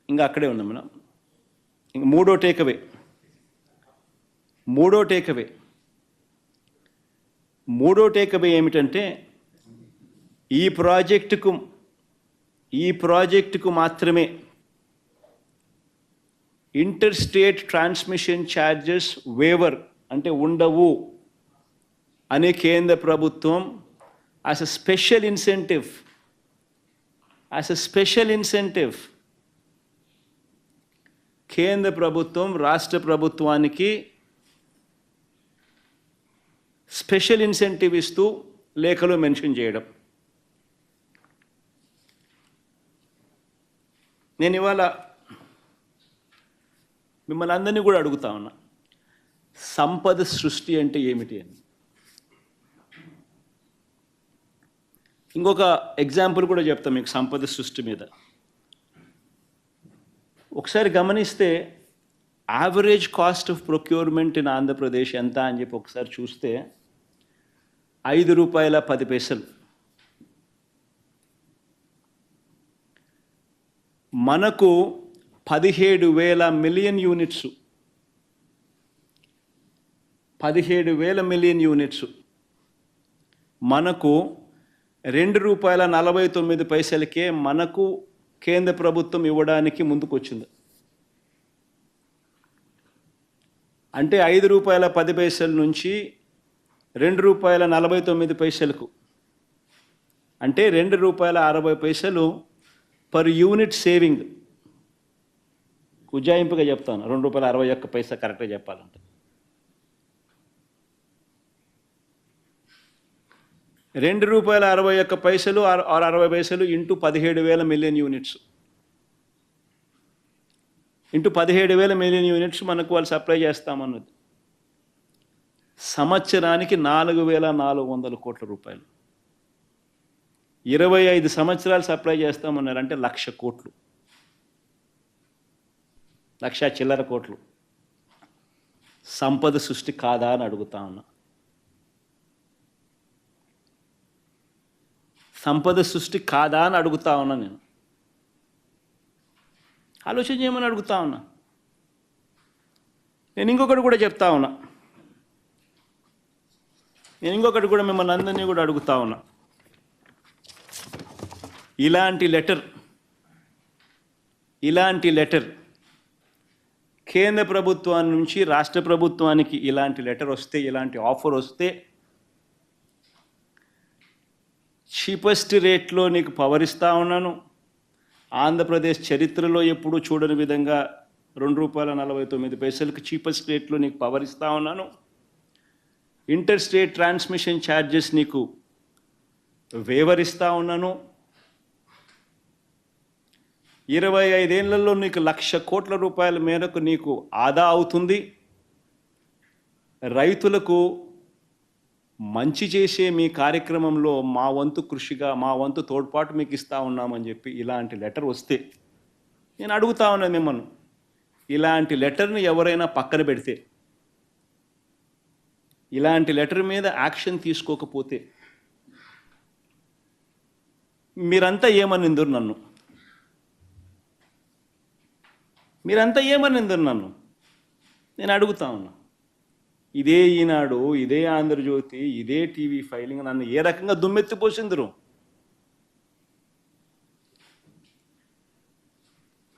ఇంకా అక్కడే ఉన్నాం మనం. ఇంక మూడో టేకవే ఏమిటంటే ఈ ప్రాజెక్టుకు మాత్రమే inter state transmission charges waiver అంటే ఉండవు అనే కేంద్ర ప్రభుత్వం యాజ్ అ స్పెషల్ ఇన్సెంటివ్ కేంద్ర ప్రభుత్వం రాష్ట్ర ప్రభుత్వానికి స్పెషల్ ఇన్సెంటివ్ ఇస్తూ లేఖలో మెన్షన్ చేయడం. నేను ఇవాళ మిమ్మల్ని అందరినీ కూడా అడుగుతా ఉన్నా, సంపద సృష్టి అంటే ఏమిటి అని. ఇంకొక ఎగ్జాంపుల్ కూడా చెప్తాం మీకు సంపద సృష్టి మీద. ఒకసారి గమనిస్తే average cost of procurement in Andhra Pradesh ఎంత అని చెప్పి ఒకసారి చూస్తే ₹5.10. మనకు 17,000 మిలియన్ యూనిట్స్, 17,000 మిలియన్ యూనిట్స్ మనకు ₹2.49 మనకు కేంద్ర ప్రభుత్వం ఇవ్వడానికి ముందుకు వచ్చింది. అంటే ₹5.10 నుంచి ₹2.49 అంటే ₹2.60 పర్ యూనిట్ సేవింగ్. ఉజ్జాయింపుగా చెప్తాను, ₹2.61 కరెక్ట్గా చెప్పాలంటే. ₹2.61 or 60 into 17,000 million units, into 17,000 million units మనకు వాళ్ళు సప్లై చేస్తామన్నది. సంవత్సరానికి ₹4,400 కోట్ల. 25 సంవత్సరాలు సప్లై చేస్తామన్నారు అంటే 1,00,000 కోట్లు, 1,00,000 చిల్లర కోట్లు. సంపద సృష్టి కాదా అని అడుగుతా ఉన్నా. సంపద సృష్టి కాదా అని అడుగుతా ఉన్నా. నేను ఆలోచన చేయమని అడుగుతా ఉన్నా. నేను ఇంకొకటి కూడా చెప్తా ఉన్నా, మిమ్మల్ని అందరినీ కూడా అడుగుతా ఉన్నా. ఇలాంటి లెటర్ కేంద్ర ప్రభుత్వాన్ని నుంచి రాష్ట్ర ప్రభుత్వానికి ఇలాంటి లెటర్ వస్తే, ఇలాంటి ఆఫర్ వస్తే, చీపెస్ట్ రేట్లో నీకు పవర్ ఇస్తా ఉన్నాను, ఆంధ్రప్రదేశ్ చరిత్రలో ఎప్పుడూ చూడని విధంగా ₹2.49 చీపెస్ట్ రేట్లో నీకు పవర్ ఇస్తా ఉన్నాను, ఇంటర్ స్టేట్ ట్రాన్స్మిషన్ ఛార్జెస్ నీకు వేవర్ ఇస్తా ఉన్నాను, 25 ఏళ్లలో నీకు ₹1,00,000 కోట్ల మేరకు నీకు ఆదా అవుతుంది, రైతులకు మంచి చేసే మీ కార్యక్రమంలో మా వంతు కృషిగా, మా వంతు తోడ్పాటు మీకు ఇస్తా ఉన్నామని చెప్పి ఇలాంటి లెటర్ వస్తే, నేను అడుగుతా ఉన్నాను మిమ్మల్ని, ఇలాంటి లెటర్ని ఎవరైనా పక్కన పెడితే, ఇలాంటి లెటర్ మీద యాక్షన్ తీసుకోకపోతే మీరంతా ఏమనిందురు నన్ను? నేను అడుగుతా ఉన్నా. ఇదే ఈనాడు, ఇదే ఆంధ్రజ్యోతి, ఇదే టీవీ ఫైలింగ్ నన్ను ఏ రకంగా దుమ్మెత్తిపోసిందరు?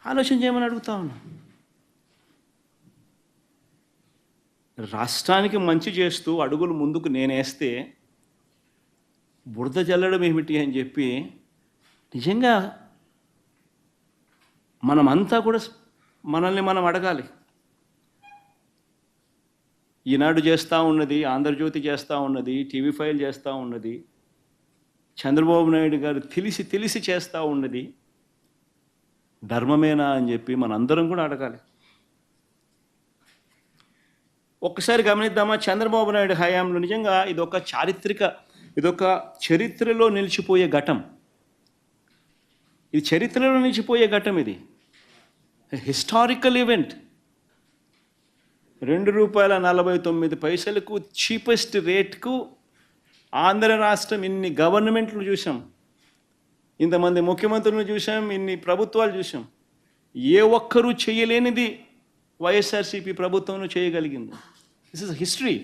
ఆలోచన చేయమని అడుగుతా ఉన్నా. రాష్ట్రానికి మంచి చేస్తూ అడుగులు ముందుకు నేనేస్తే బురద జల్లడం ఏమిటి అని చెప్పి నిజంగా మనమంతా కూడా మనల్ని మనం అడగాలి. ఈనాడు చేస్తూ ఉన్నది, ఆంధ్రజ్యోతి చేస్తూ ఉన్నది, టీవీ ఫైల్ చేస్తూ ఉన్నది, చంద్రబాబు నాయుడు గారు తెలిసి చేస్తూ ఉన్నది ధర్మమేనా అని చెప్పి మనందరం కూడా అడగాలి. ఒక్కసారి గమనిద్దామా, చంద్రబాబు నాయుడు హయాంలో నిజంగా ఇదొక చరిత్రలో నిలిచిపోయే ఘటం. ఇది చరిత్రలో నిలిచిపోయే ఘటం. ఇది హిస్టారికల్ ఈవెంట్. ₹2.49 చీపెస్ట్ రేట్కు ఆంధ్ర రాష్ట్రం ఇన్ని గవర్నమెంట్లు చూసాం, ఇంతమంది ముఖ్యమంత్రులను చూసాం, ఇన్ని ప్రభుత్వాలు చూసాం. ఏ ఒక్కరూ చేయలేనిది వైఎస్ఆర్సీపీ ప్రభుత్వం చేయగలిగింది. This is history.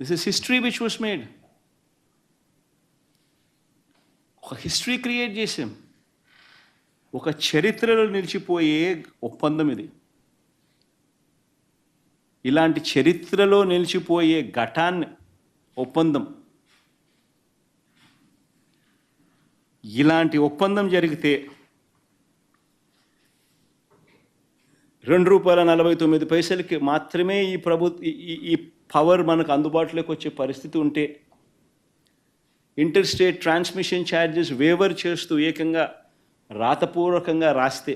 This is history which was made. ఒక హిస్టరీ క్రియేట్ చేసాం. ఒక చరిత్రలో నిలిచిపోయే ఒప్పందం ఇది. ఇలాంటి చరిత్రలో నిలిచిపోయే ఘటాన్ని ఒప్పందం, ఇలాంటి ఒప్పందం జరిగితే ₹2.49 మాత్రమే ఈ పవర్ మనకు అందుబాటులోకి వచ్చే పరిస్థితి ఉంటే, inter state transmission charges waiver చేస్తూ ఏకంగా రాతపూర్వకంగా రాస్తే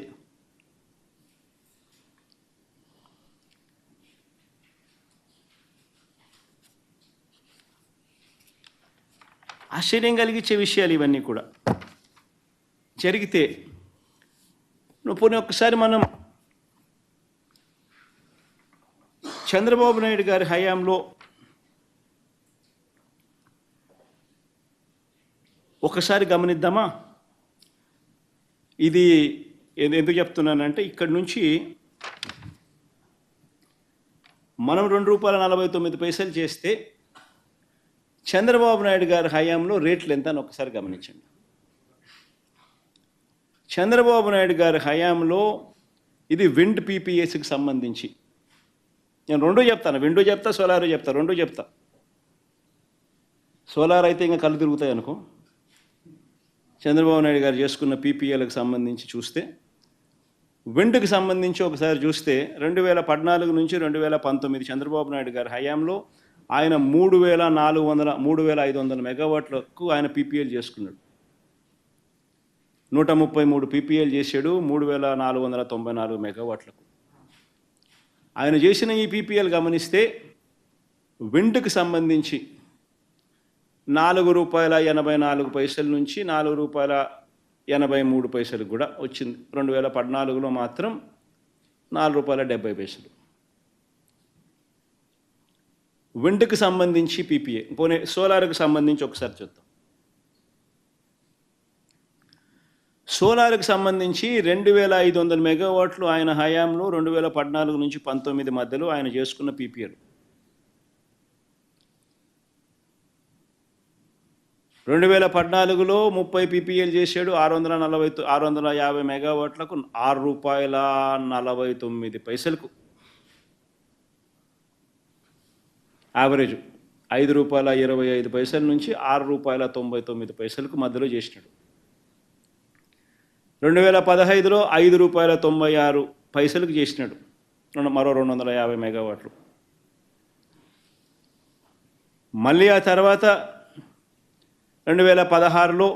ఆశ్చర్యం కలిగించే విషయాలు ఇవన్నీ కూడా జరిగితే, పోనీ ఒక్కసారి మనం చంద్రబాబు నాయుడు గారి హయాంలో ఒకసారి గమనిద్దామా? ఇది ఎందుకు చెప్తున్నానంటే, ఇక్కడి నుంచి మనం ₹2.49 చేస్తే చంద్రబాబు నాయుడు గారి హయాంలో రేట్లు ఎంత అని ఒకసారి గమనించండి. చంద్రబాబు నాయుడు గారి హయాంలో ఇది విండ్ పీపీఎస్కి సంబంధించి, నేను రెండూ చెప్తాను, విండో చెప్తా, సోలార్ చెప్తా, రెండూ చెప్తా. సోలార్ అయితే ఇంకా కళ్ళు తిరుగుతాయి అనుకో. చంద్రబాబు నాయుడు గారు చేసుకున్న పీపీఎల్కి సంబంధించి చూస్తే, విండ్కి సంబంధించి ఒకసారి చూస్తే 2014 నుంచి 2019 చంద్రబాబు నాయుడు గారి హయాంలో ఆయన 3,500 మెగావాట్లకు ఆయన పీపీఎల్ చేసుకున్నాడు. 133 పీపీఎల్ చేశాడు 3,494 మెగావాట్లకు. ఆయన చేసిన ఈ పీపీఎల్ గమనిస్తే విండ్కి సంబంధించి ₹4.84 నుంచి ₹4.83 కూడా వచ్చింది. 2014లో మాత్రం ₹4.70. విండ్కి సంబంధించి పీపీఏ. పోనీ సోలార్కి సంబంధించి ఒకసారి చూద్దాం. సోలార్కి సంబంధించి 2,500 మెగావాట్లు ఆయన హయాంలో 2014 నుంచి 19 మధ్యలో ఆయన చేసుకున్న పీపీఎల్. 2014లో 30 పీపీఎల్ చేశాడు, 650 మెగావాట్లకు ₹6.49 యావరేజ్. ₹5.25 నుంచి ₹6.99 మధ్యలో చేసినాడు. 2015లో ₹5.96 చేసినాడు, మరో 250 మెగావాట్లు. మళ్ళీ ఆ తర్వాత 2016లో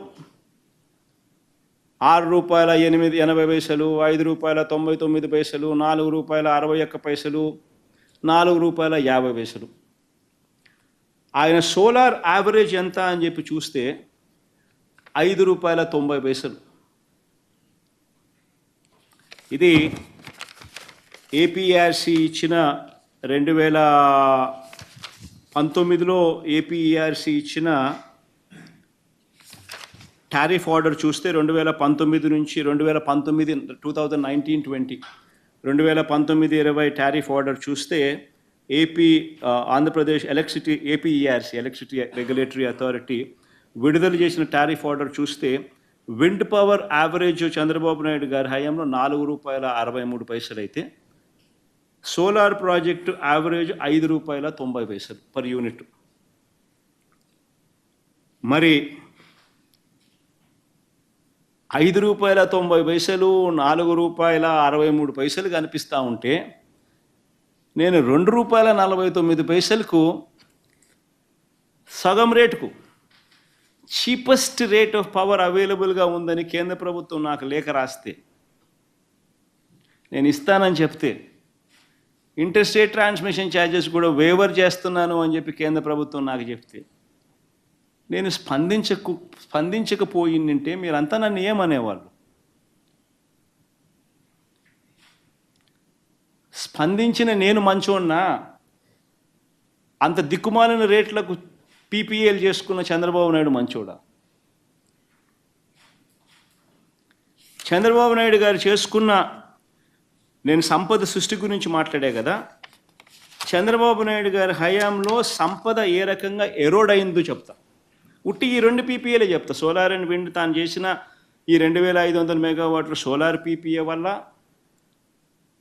₹6.80, ₹5.99, ₹4.61, ₹4.50. ఆయన సోలార్ యావరేజ్ ఎంత అని చెప్పి చూస్తే ₹5.90. ఇది ఏపీఆర్సీ ఇచ్చిన 2019లో ఏపీఆర్సీ ఇచ్చిన టారిఫ్ ఆర్డర్ చూస్తే 2019 నుంచి 2019-20 2019-20 టారిఫ్ ఆర్డర్ చూస్తే Andhra Pradesh APERC electricity regulatory authority విడుదల చేసిన టారిఫ్ ఆర్డర్ చూస్తే wind power average Chandrababu Naidu గారి హయాంలో ₹4.63 అయితే solar project average ₹5.90 per unit. మరి ₹5.90, ₹4.63 కనిపిస్తూ ఉంటే, నేను ₹2.49కు సగం రేటుకు చీపెస్ట్ రేట్ ఆఫ్ పవర్ అవైలబుల్గా ఉందని కేంద్ర ప్రభుత్వం నాకు లేఖ రాస్తే, నేను ఇస్తానని చెప్తే, ఇంటర్ స్టేట్ ట్రాన్స్మిషన్ ఛార్జెస్ కూడా వేవర్ చేస్తున్నాను అని చెప్పి కేంద్ర ప్రభుత్వం నాకు చెప్తే, నేను స్పందించకపోయిందంటే మీరంతా నన్ను ఏమనేవాళ్ళు? స్పందించిన నేను మంచోన్నా? అంత దిక్కుమాలిన రేట్లకు పీపీఎల్ చేసుకున్న చంద్రబాబు నాయుడు మంచోడా? చంద్రబాబు నాయుడు గారు చేసుకున్న, నేను సంపద సృష్టి గురించి మాట్లాడే కదా, చంద్రబాబు నాయుడు గారి హయాంలో సంపద ఏ రకంగా ఎరోడ్ అయిందో చెప్తా. ఉట్టి ఈ 2 పీపీఏలే చెప్తా. సోలార్ అండ్ విండ్ తాను చేసిన ఈ 2500 మెగావాట్ల సోలార్ పీపీఏ వల్ల,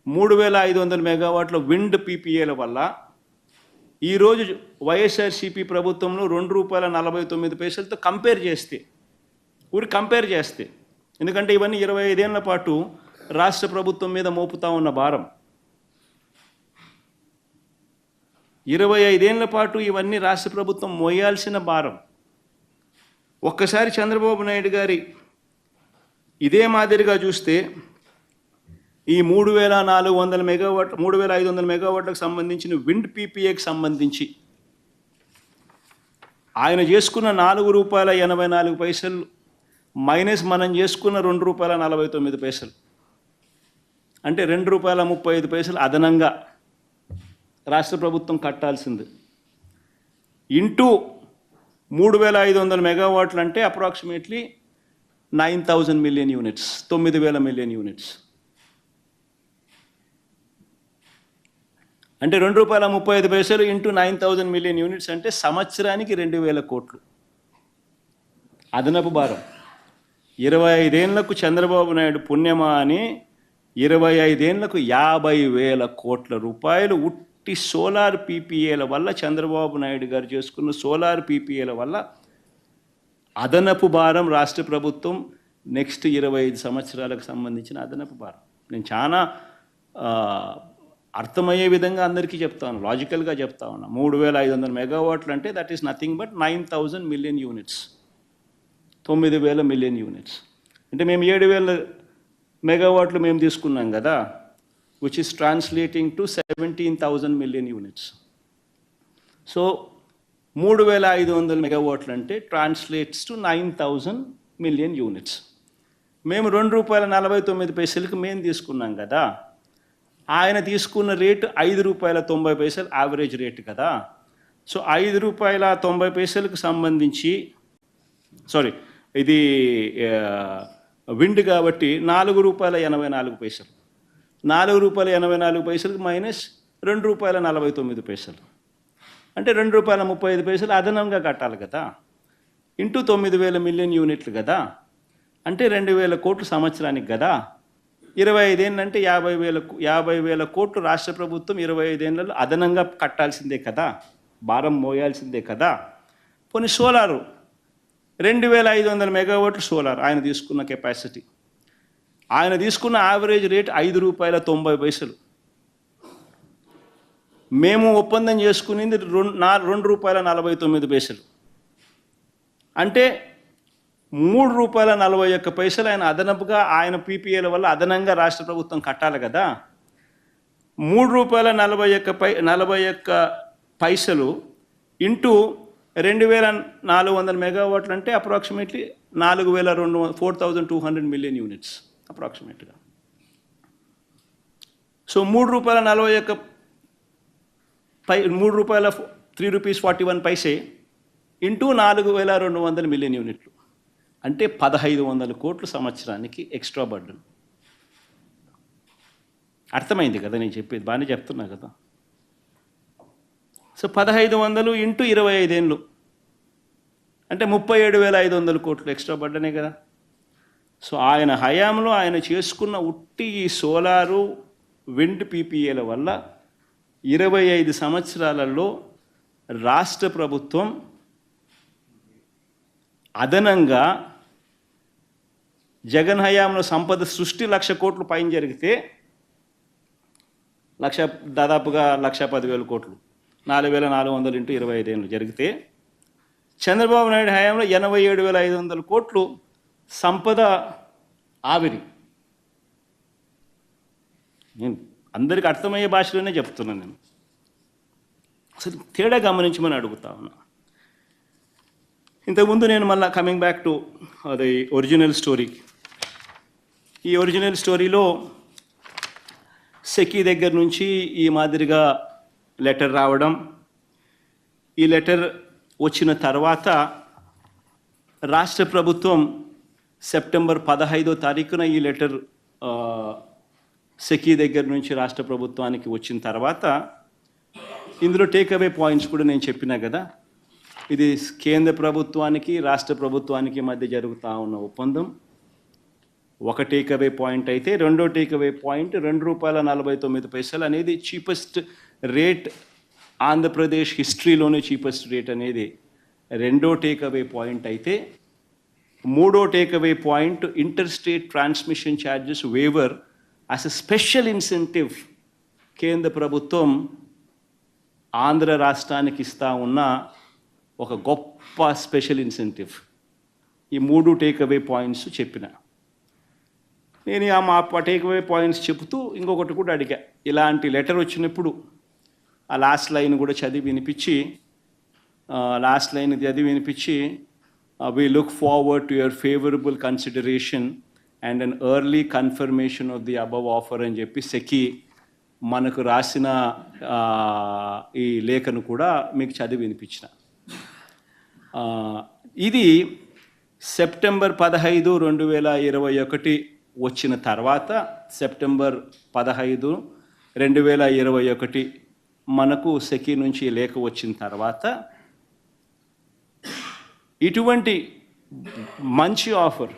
3500 మెగావాట్ల విండ్ పీపీఏల వల్ల ఈరోజు వైఎస్ఆర్సీపీ ప్రభుత్వంలో ₹2.49తో కంపేర్ చేస్తే, కంపేర్ చేస్తే, ఎందుకంటే ఇవన్నీ 25 ఏళ్ల పాటు రాష్ట్ర ప్రభుత్వం మీద మోపుతా ఉన్న భారం, 25 ఏళ్ల పాటు ఇవన్నీ రాష్ట్ర ప్రభుత్వం మోయాల్సిన భారం. ఒక్కసారి చంద్రబాబు నాయుడు గారి ఇదే మాదిరిగా చూస్తే ఈ 3400 మెగావాట్ 3500 మెగావాట్లకు సంబంధించిన విండ్ పీపీఏకి సంబంధించి ఆయన చేసుకున్న ₹4.84 మైనస్ మనం చేసుకున్న ₹2.49, అంటే ₹2.35 అదనంగా రాష్ట్ర ప్రభుత్వం కట్టాల్సింది. ఇంటూ 3500 మెగావాట్లు అంటే approximately 9000 million units, 9000 million units. అంటే ₹2.35 ఇంటూ 9000 మిలియన్ యూనిట్స్ అంటే సంవత్సరానికి 2000 కోట్లు అదనపు భారం. 25 ఏళ్లకు చంద్రబాబు నాయుడు పుణ్యమా అని 25 ఏళ్లకు 50,000 కోట్ల రూపాయలు ఉట్టి సోలార్ పీపీఏల వల్ల, చంద్రబాబు నాయుడు గారు చేసుకున్న సోలార్ పీపీఏల వల్ల అదనపు భారం రాష్ట్ర ప్రభుత్వం నెక్స్ట్ 25 సంవత్సరాలకు సంబంధించిన అదనపు భారం. నేను చాలా అర్థమయ్యే విధంగా అందరికీ చెప్తాను, లాజికల్గా చెప్తా ఉన్నా. 3500 మెగావాట్లు అంటే that is nothing but 9000 million units, 9000 million units. అంటే మేము 7000 మెగావాట్లు మేము తీసుకున్నాం కదా, which is translating to 17,000 million units. So 3500 మెగావాట్లు అంటే ట్రాన్స్లేట్స్ టు 9000 మిలియన్ యూనిట్స్. మేము ₹2.49కి మేము తీసుకున్నాం కదా, ఆయన తీసుకున్న రేటు ₹5.90 యావరేజ్ రేటు కదా. సో ₹5.90కి సంబంధించి, సారీ ఇది విండ్ కాబట్టి ₹4.84, ₹4.84 మైనస్ ₹2.49 అంటే ₹2.35 అదనంగా కట్టాలి కదా, ఇంటూ 9000 మిలియన్ యూనిట్లు కదా, అంటే 2000 కోట్లు సంవత్సరానికి కదా. 25 ఏళ్ళంటే 50,000 కోట్లు రాష్ట్ర ప్రభుత్వం 25 ఏళ్ళలో అదనంగా కట్టాల్సిందే కదా, భారం మోయాల్సిందే కదా. పోనీ సోలారు 2500 మెగావాట్లు సోలార్ ఆయన తీసుకున్న కెపాసిటీ, ఆయన తీసుకున్న యావరేజ్ రేట్ ₹5.90. మేము ఒప్పందం చేసుకునేది ₹2.49, అంటే ₹3.41 ఆయన అదనపుగా ఆయన పీపీఏల వల్ల అదనంగా రాష్ట్ర ప్రభుత్వం కట్టాలి కదా. ₹3.41 ఇంటూ 2400 మెగావాట్లు అంటే అప్రాక్సిమేట్లీ 4,200 మిలియన్ యూనిట్స్ అప్రాక్సిమేట్గా. సో ₹3.41 ₹3.41 ఇంటూ 4,200 మిలియన్ యూనిట్లు అంటే 1,500 కోట్లు సంవత్సరానికి ఎక్స్ట్రా బర్డన్. అర్థమైంది కదా నేను చెప్పేది, బాగానే చెప్తున్నా కదా. సో 1,500 ఇంటూ 25 ఏళ్ళు అంటే 37,500 కోట్లు ఎక్స్ట్రా బర్డనే కదా. సో ఆయన హయాంలో ఆయన చేసుకున్న ఉట్టి ఈ సోలారు విండ్ పీపీఏల వల్ల 25 సంవత్సరాలలో రాష్ట్ర ప్రభుత్వం అదనంగా జగన్ హయాంలో సంపద సృష్టి 1,00,000 కోట్లు పైన జరిగితే దాదాపుగా 1,10,000 కోట్లు, 4,400 ఇంటూ 25 ఏళ్ళు జరిగితే, చంద్రబాబు నాయుడు హయాంలో 87,500 కోట్లు సంపద ఆవిరి. నేను అందరికీ అర్థమయ్యే భాషలోనే చెప్తున్నాను. నేను అసలు తేడా గమనించమని అడుగుతా ఉన్నా. ఇంతకుముందు నేను మళ్ళీ కమింగ్ బ్యాక్ టు అది ఒరిజినల్ స్టోరీ. ఈ ఒరిజినల్ స్టోరీలో సెకీ దగ్గర నుంచి ఈ మాదిరిగా లెటర్ రావడం, ఈ లెటర్ వచ్చిన తర్వాత రాష్ట్ర ప్రభుత్వం సెప్టెంబర్ 15వ తారీఖున ఈ లెటర్ సెకీ దగ్గర నుంచి రాష్ట్ర ప్రభుత్వానికి వచ్చిన తర్వాత ఇందులో టేక్అవే పాయింట్స్ కూడా నేను చెప్పినా కదా. ఇది కేంద్ర ప్రభుత్వానికి రాష్ట్ర ప్రభుత్వానికి మధ్య జరుగుతూ ఉన్న ఒప్పందం. ఒక టేక్అవే పాయింట్ అయితే రెండో టేక్అవే పాయింట్ ₹2.49 అనేది చీపెస్ట్ రేట్, ఆంధ్రప్రదేశ్ హిస్టరీలోనే చీపెస్ట్ రేట్ అనేది రెండో టేక్అవే పాయింట్ అయితే, మూడో takeaway point inter state transmission charges waiver as a special incentive కేంద్ర ప్రభుత్వం ఆంధ్ర రాష్ట్రానికి ఇస్తూ ఉన్న ఒక గొప్ప స్పెషల్ ఇన్సెంటివ్. ఈ మూడు టేక్అవే పాయింట్స్ చెప్పిన. నేను ఆ టేక్అవే పాయింట్స్ చెబుతూ ఇంకొకటి కూడా అడిగా. ఇలాంటి లెటర్ వచ్చినప్పుడు ఆ లాస్ట్ లైన్ కూడా చదివి వినిపించి we look forward to your favorable consideration and an early confirmation of the above offer అని చెప్పి సెకీ మనకు రాసిన ఈ లేఖను కూడా మీకు చదివి వినిపించిన. ఇది సెప్టెంబర్ 15, 2021 వచ్చిన తర్వాత, సెప్టెంబర్ 15, 2021 మనకు సెకీ నుంచి లేఖ వచ్చిన తర్వాత ఇటువంటి మంచి ఆఫర్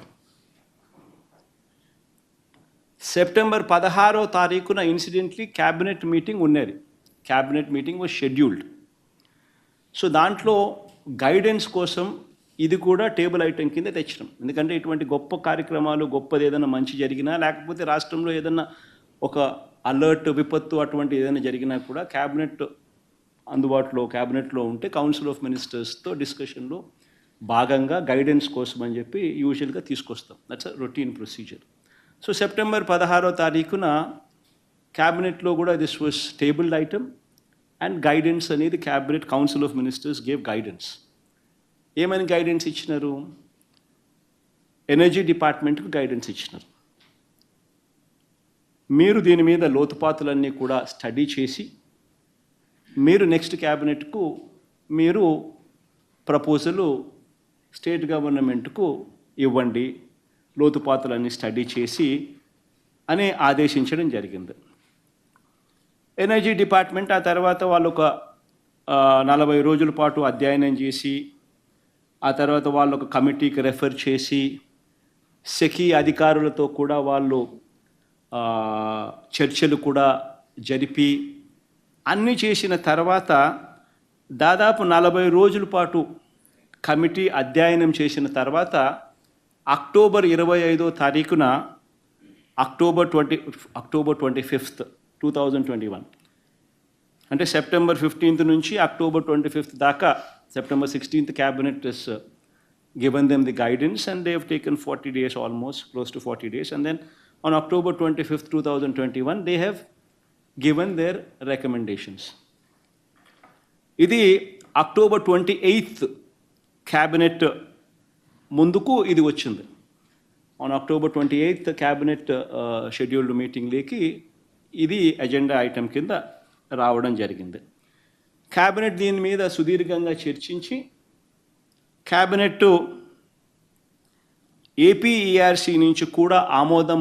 సెప్టెంబర్ 16వ తారీఖున ఇన్సిడెంట్లీ క్యాబినెట్ మీటింగ్ ఉన్నది. Cabinet meeting was scheduled. So దాంట్లో గైడెన్స్ కోసం ఇది కూడా టేబుల్ ఐటెం కింద తెచ్చినాం. ఎందుకంటే ఇటువంటి గొప్ప కార్యక్రమాలు, గొప్పది ఏదైనా మంచి జరిగినా, లేకపోతే రాష్ట్రంలో ఏదైనా ఒక అలర్ట్, విపత్తు అటువంటి ఏదైనా జరిగినా కూడా క్యాబినెట్లో ఉంటే కౌన్సిల్ ఆఫ్ మినిస్టర్స్తో డిస్కషన్లో భాగంగా గైడెన్స్ కోసం అని చెప్పి యూజువల్గా తీసుకొస్తాం. That's a routine procedure. So September 16వ తారీఖున క్యాబినెట్లో కూడా this was tabled item and guidance అనేది cabinet council of ministers gave guidance. ఏమని గైడెన్స్ ఇచ్చినారు? ఎనర్జీ డిపార్ట్మెంట్కి గైడెన్స్ ఇచ్చినారు. మీరు దీని మీద లోతుపాతులన్నీ కూడా స్టడీ చేసి మీరు నెక్స్ట్ క్యాబినెట్కు మీరు ప్రపోజలు స్టేట్ గవర్నమెంట్కు ఇవ్వండి, లోతుపాతులన్నీ స్టడీ చేసి అని ఆదేశించడం జరిగింది. ఎనర్జీ డిపార్ట్మెంట్ ఆ తర్వాత వాళ్ళు ఒక 40 రోజుల పాటు అధ్యయనం చేసి, ఆ తర్వాత వాళ్ళు ఒక కమిటీకి రెఫర్ చేసి, సెకీ అధికారులతో కూడా వాళ్ళు చర్చలు కూడా జరిపి అన్నీ చేసిన తర్వాత దాదాపు 40 రోజుల పాటు కమిటీ అధ్యయనం చేసిన తర్వాత అక్టోబర్ 25వ తారీఖున అక్టోబర్ 25th 2021 అంటే సెప్టెంబర్ 15th నుంచి అక్టోబర్ 25th దాకా, September 16th cabinet has given them the guidance and they have taken 40 days, almost close to 40 days, and then on October 25th 2021 they have given their recommendations. ఇది అక్టోబర్ 28th క్యాబినెట్ ముందుకు ఇది వచ్చింది. On October 28th cabinet scheduled మీటింగ్లోకి ఇది ఎజెండా ఐటెం కింద రావడం జరిగింది. క్యాబినెట్ దీని మీద సుదీర్ఘంగా చర్చించి క్యాబినెట్ ఏపీఈఆర్సీ నుంచి కూడా ఆమోదం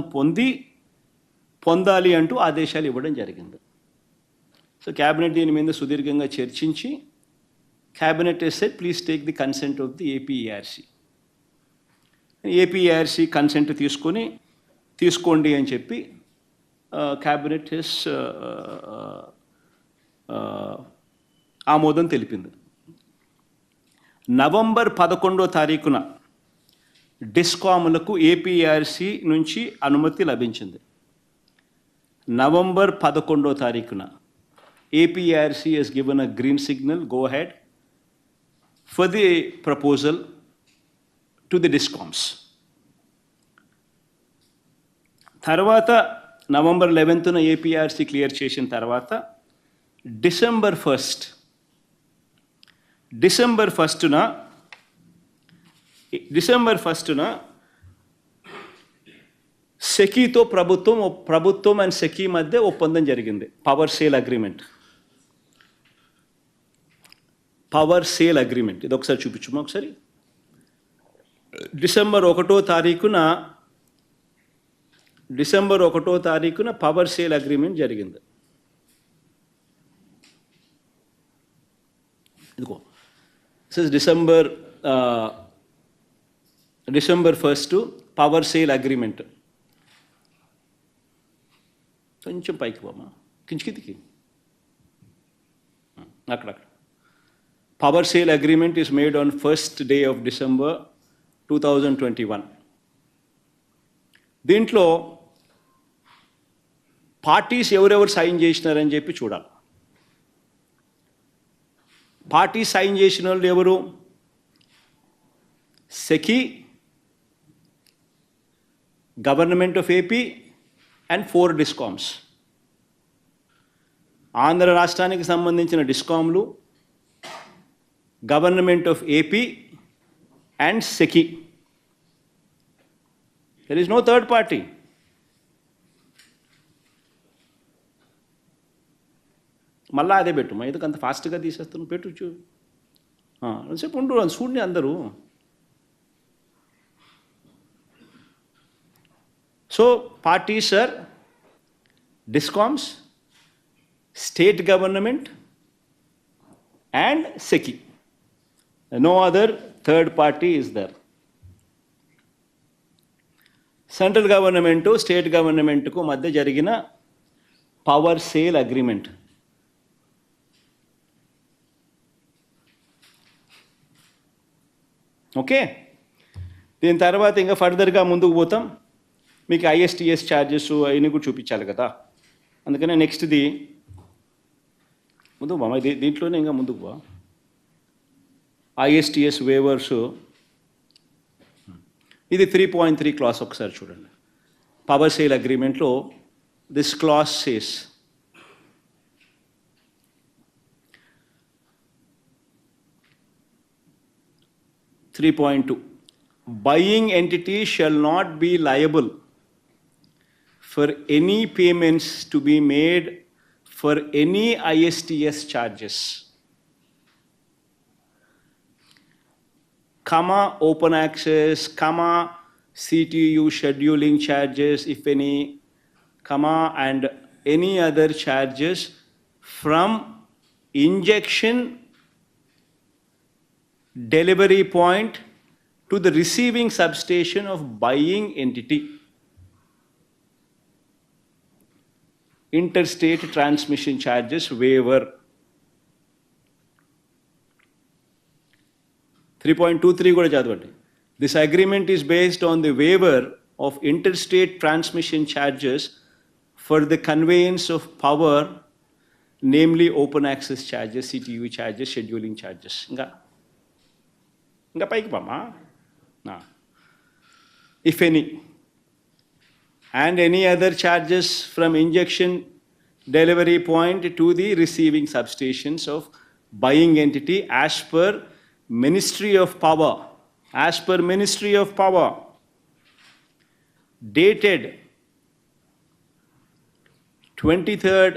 పొందాలి అంటూ ఆదేశాలు ఇవ్వడం జరిగింది. సో క్యాబినెట్ దీని మీద సుదీర్ఘంగా చర్చించి cabinet said please take the consent of the APERC. APERC consent తీసుకోండి అని చెప్పి క్యాబినెట్ ఆమోదం తెలిపింది. నవంబర్ 11వ తారీఖున డిస్కామ్లకు ఏపీఆర్సీ నుంచి అనుమతి లభించింది. నవంబర్ 11వ తారీఖున APRC has given a green signal, go ahead for the proposal to the discoms. తర్వాత నవంబర్ 11న ఏపీఆర్సీ క్లియర్ చేసిన తర్వాత డిసెంబర్ 1న సెకీతో ప్రభుత్వం అండ్ సెకీ మధ్య ఒప్పందం జరిగింది. పవర్ సేల్ అగ్రిమెంట్ ఇది ఒకసారి చూపించుమా ఒకసారి. డిసెంబర్ 1వ తారీఖున పవర్ సేల్ అగ్రిమెంట్ జరిగింది. ఇదిగో డిసెంబర్ 1 పవర్ సేల్ అగ్రిమెంట్. కొంచెం పైకి పోమా, కిందికి అక్కడక్కడ. Power sale agreement is made on 1st day of December 2021. దీంట్లో పార్టీస్ ఎవరెవరు సైన్ చేసినారని చెప్పి చూడాలి. పార్టీ సైన్ చేసిన వాళ్ళు ఎవరు? SECI, government of AP and 4 discoms. Andhra రాష్ట్రానికి సంబంధించిన డిస్కామ్లు, government of AP and SECI. There is no third party. మళ్ళా అదే పెట్టు, మా ఎందుకు అంత ఫాస్ట్గా తీసేస్తాను, పెట్టు సేపు ఉండు, చూడండి అందరూ. So parties are discoms, state government and SECI. No other third party is there. Central government state గవర్నమెంట్కు మధ్య జరిగిన పవర్ సేల్ అగ్రిమెంట్. ఓకే, దీని తర్వాత ఇంకా ఫర్దర్గా ముందుకు పోతాం. మీకు ISTS ఛార్జెస్ అవన్నీ కూడా చూపించాలి కదా, అందుకనే నెక్స్ట్ది ముందుకు బా, దీంట్లోనే ఇంకా ముందుకు బా. ISTS వేవర్స్, ఇది 3.3 క్లాస్ ఒకసారి చూడండి. పవర్ సేల్ అగ్రిమెంట్లో this clause says, buying entity shall not be liable for any payments to be made for any ISTS charges, open access, CTU scheduling charges, if any, and any other charges from injection delivery point to the receiving substation of buying entity. Interstate transmission charges waiver. 3.23 కూడా చదవండి. This agreement is based on the waiver of interstate transmission charges for the conveyance of power, namely open access charges, CTU charges, scheduling charges. ఇంకా పైకి పామా. If any, and any other charges from injection delivery point to the receiving substations of buying entity as per Ministry of Power, dated 23rd,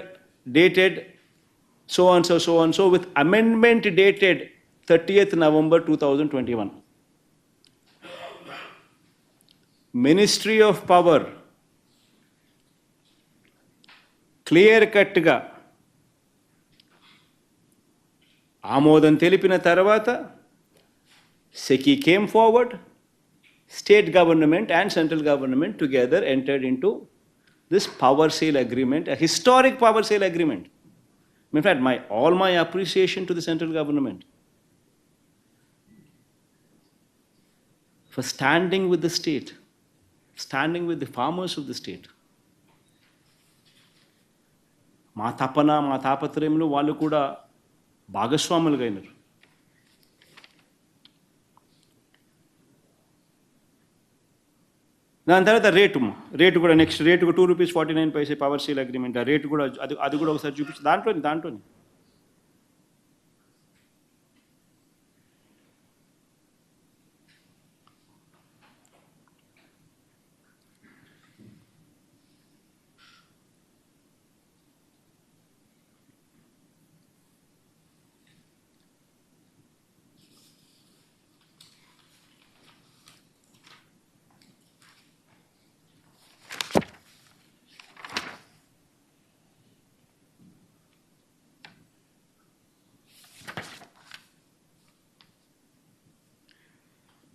dated so and so, with amendment dated 30th November 2021. Ministry of Power clear కట్గా ఆమోదం తెలిపిన తర్వాత SECI came forward, state government and central government together entered into this power sale agreement, a historic power sale agreement. In fact, all my appreciation to the central government for standing with the state, standing with the farmers of the state. మా తపన, మా తాపత్రయంలో వాళ్ళు కూడా భాగస్వాములుగా అయినారు. దాని తర్వాత రేటు కూడా next rate ₹2.49 power sale agreement. ఆ రేటు కూడా అది కూడా ఒకసారి చూపించి దాంట్లోని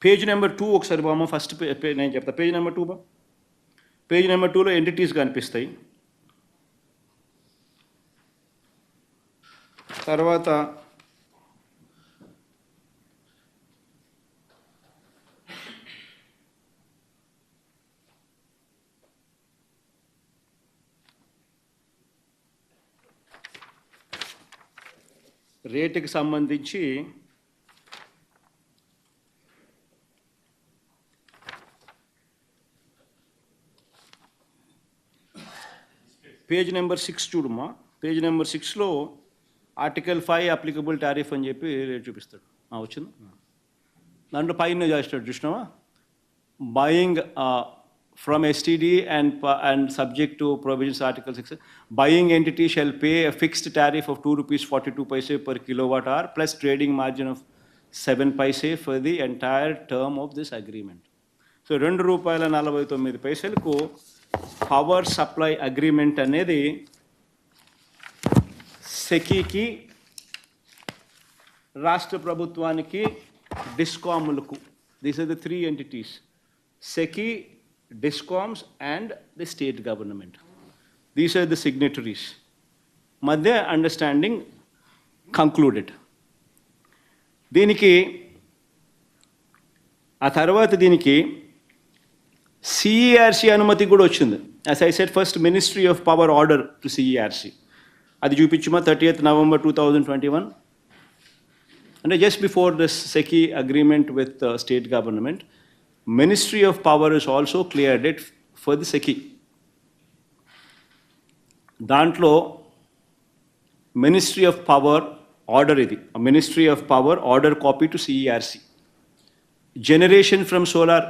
పేజ్ నెంబర్ 2 ఒకసారి బామ్మ, ఫస్ట్ నేను చెప్తా. పేజ్ నెంబర్ 2 బా. పేజ్ నెంబర్ 2లో ఎంటిటీస్ కనిపిస్తాయి. తర్వాత రేటుకి సంబంధించి పేజ్ నెంబర్ 6 చూడమ్మా. పేజ్ నెంబర్ 6లో ఆర్టికల్ 5 అప్లికబుల్ టారిఫ్ అని చెప్పి రేట్ చూపిస్తాడు. వచ్చింది దాంట్లో పైన చేస్తాడు, చూసినావా? Buying from STD and subject to provisions Article 6, buying entity shall pay a fixed tariff of ₹2.42 per kilowatt hour plus trading margin of 7 paise for the entire term of this agreement. So ₹2.49కు పవర్ సప్లై అగ్రిమెంట్ అనేది సెకీకి, రాష్ట్ర ప్రభుత్వానికి, డిస్కాములకు, these are the 3 entities, SECI, DISCOMs and the state government. These are the signatories. Madhya understanding concluded. దీనికి ఆ తర్వాత దీనికి CERC అనుమతి కూడా వచ్చింది. As I said, first Ministry of Power order to CERC. అది చూపించుమా 30th November 2021. And just before this SECI agreement with state government, Ministry of Power is also cleared it for the SECI. దాంట్లో Ministry of Power order ఇది, Ministry of Power order copy to CERC. Generation from solar,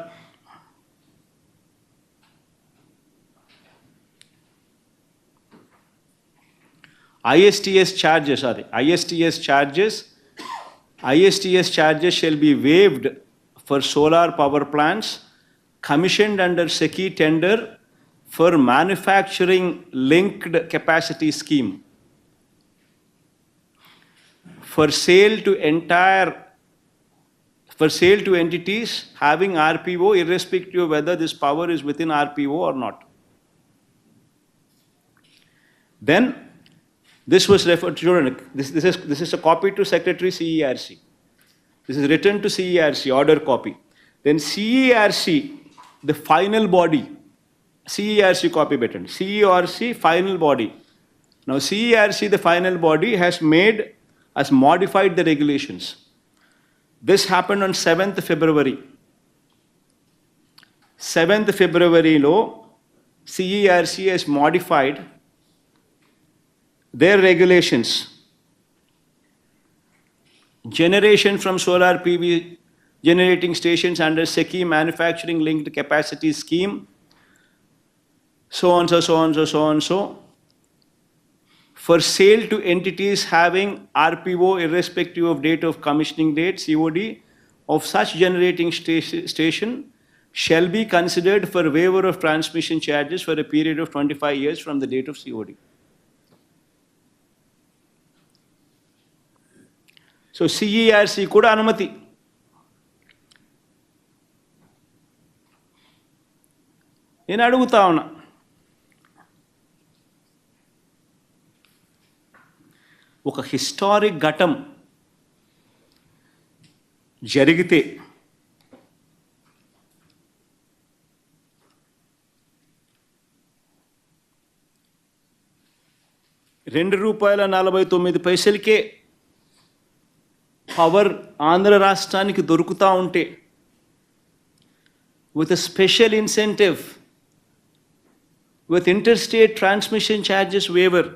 ISTS charges shall be waived for solar power plants commissioned under SECI tender for manufacturing linked capacity scheme for sale to entities having RPO irrespective of whether this power is within RPO or not. Then this was referred to, this is a copy to Secretary CERC. This is written to CERC, order copy. Then CERC, the final body, CERC copy button, CERC final body. Now CERC, the final body, has modified the regulations. This happened on 7th February. 7th February lo CERC has modified their regulations. Generation from solar PV generating stations under SECI manufacturing linked capacity scheme, so on, for sale to entities having RPO irrespective of date of commissioning date, COD, of such generating station shall be considered for waiver of transmission charges for a period of 25 years from the date of COD. So CERC కూడా అనుమతి. నేను అడుగుతా ఉన్నా, ఒక హిస్టారిక్ ఘటం జరిగితే ₹2.49కే పవర్ ఆంధ్ర రాష్ట్రానికి దొరుకుతూ ఉంటే, with a special incentive, with interstate transmission charges waiver.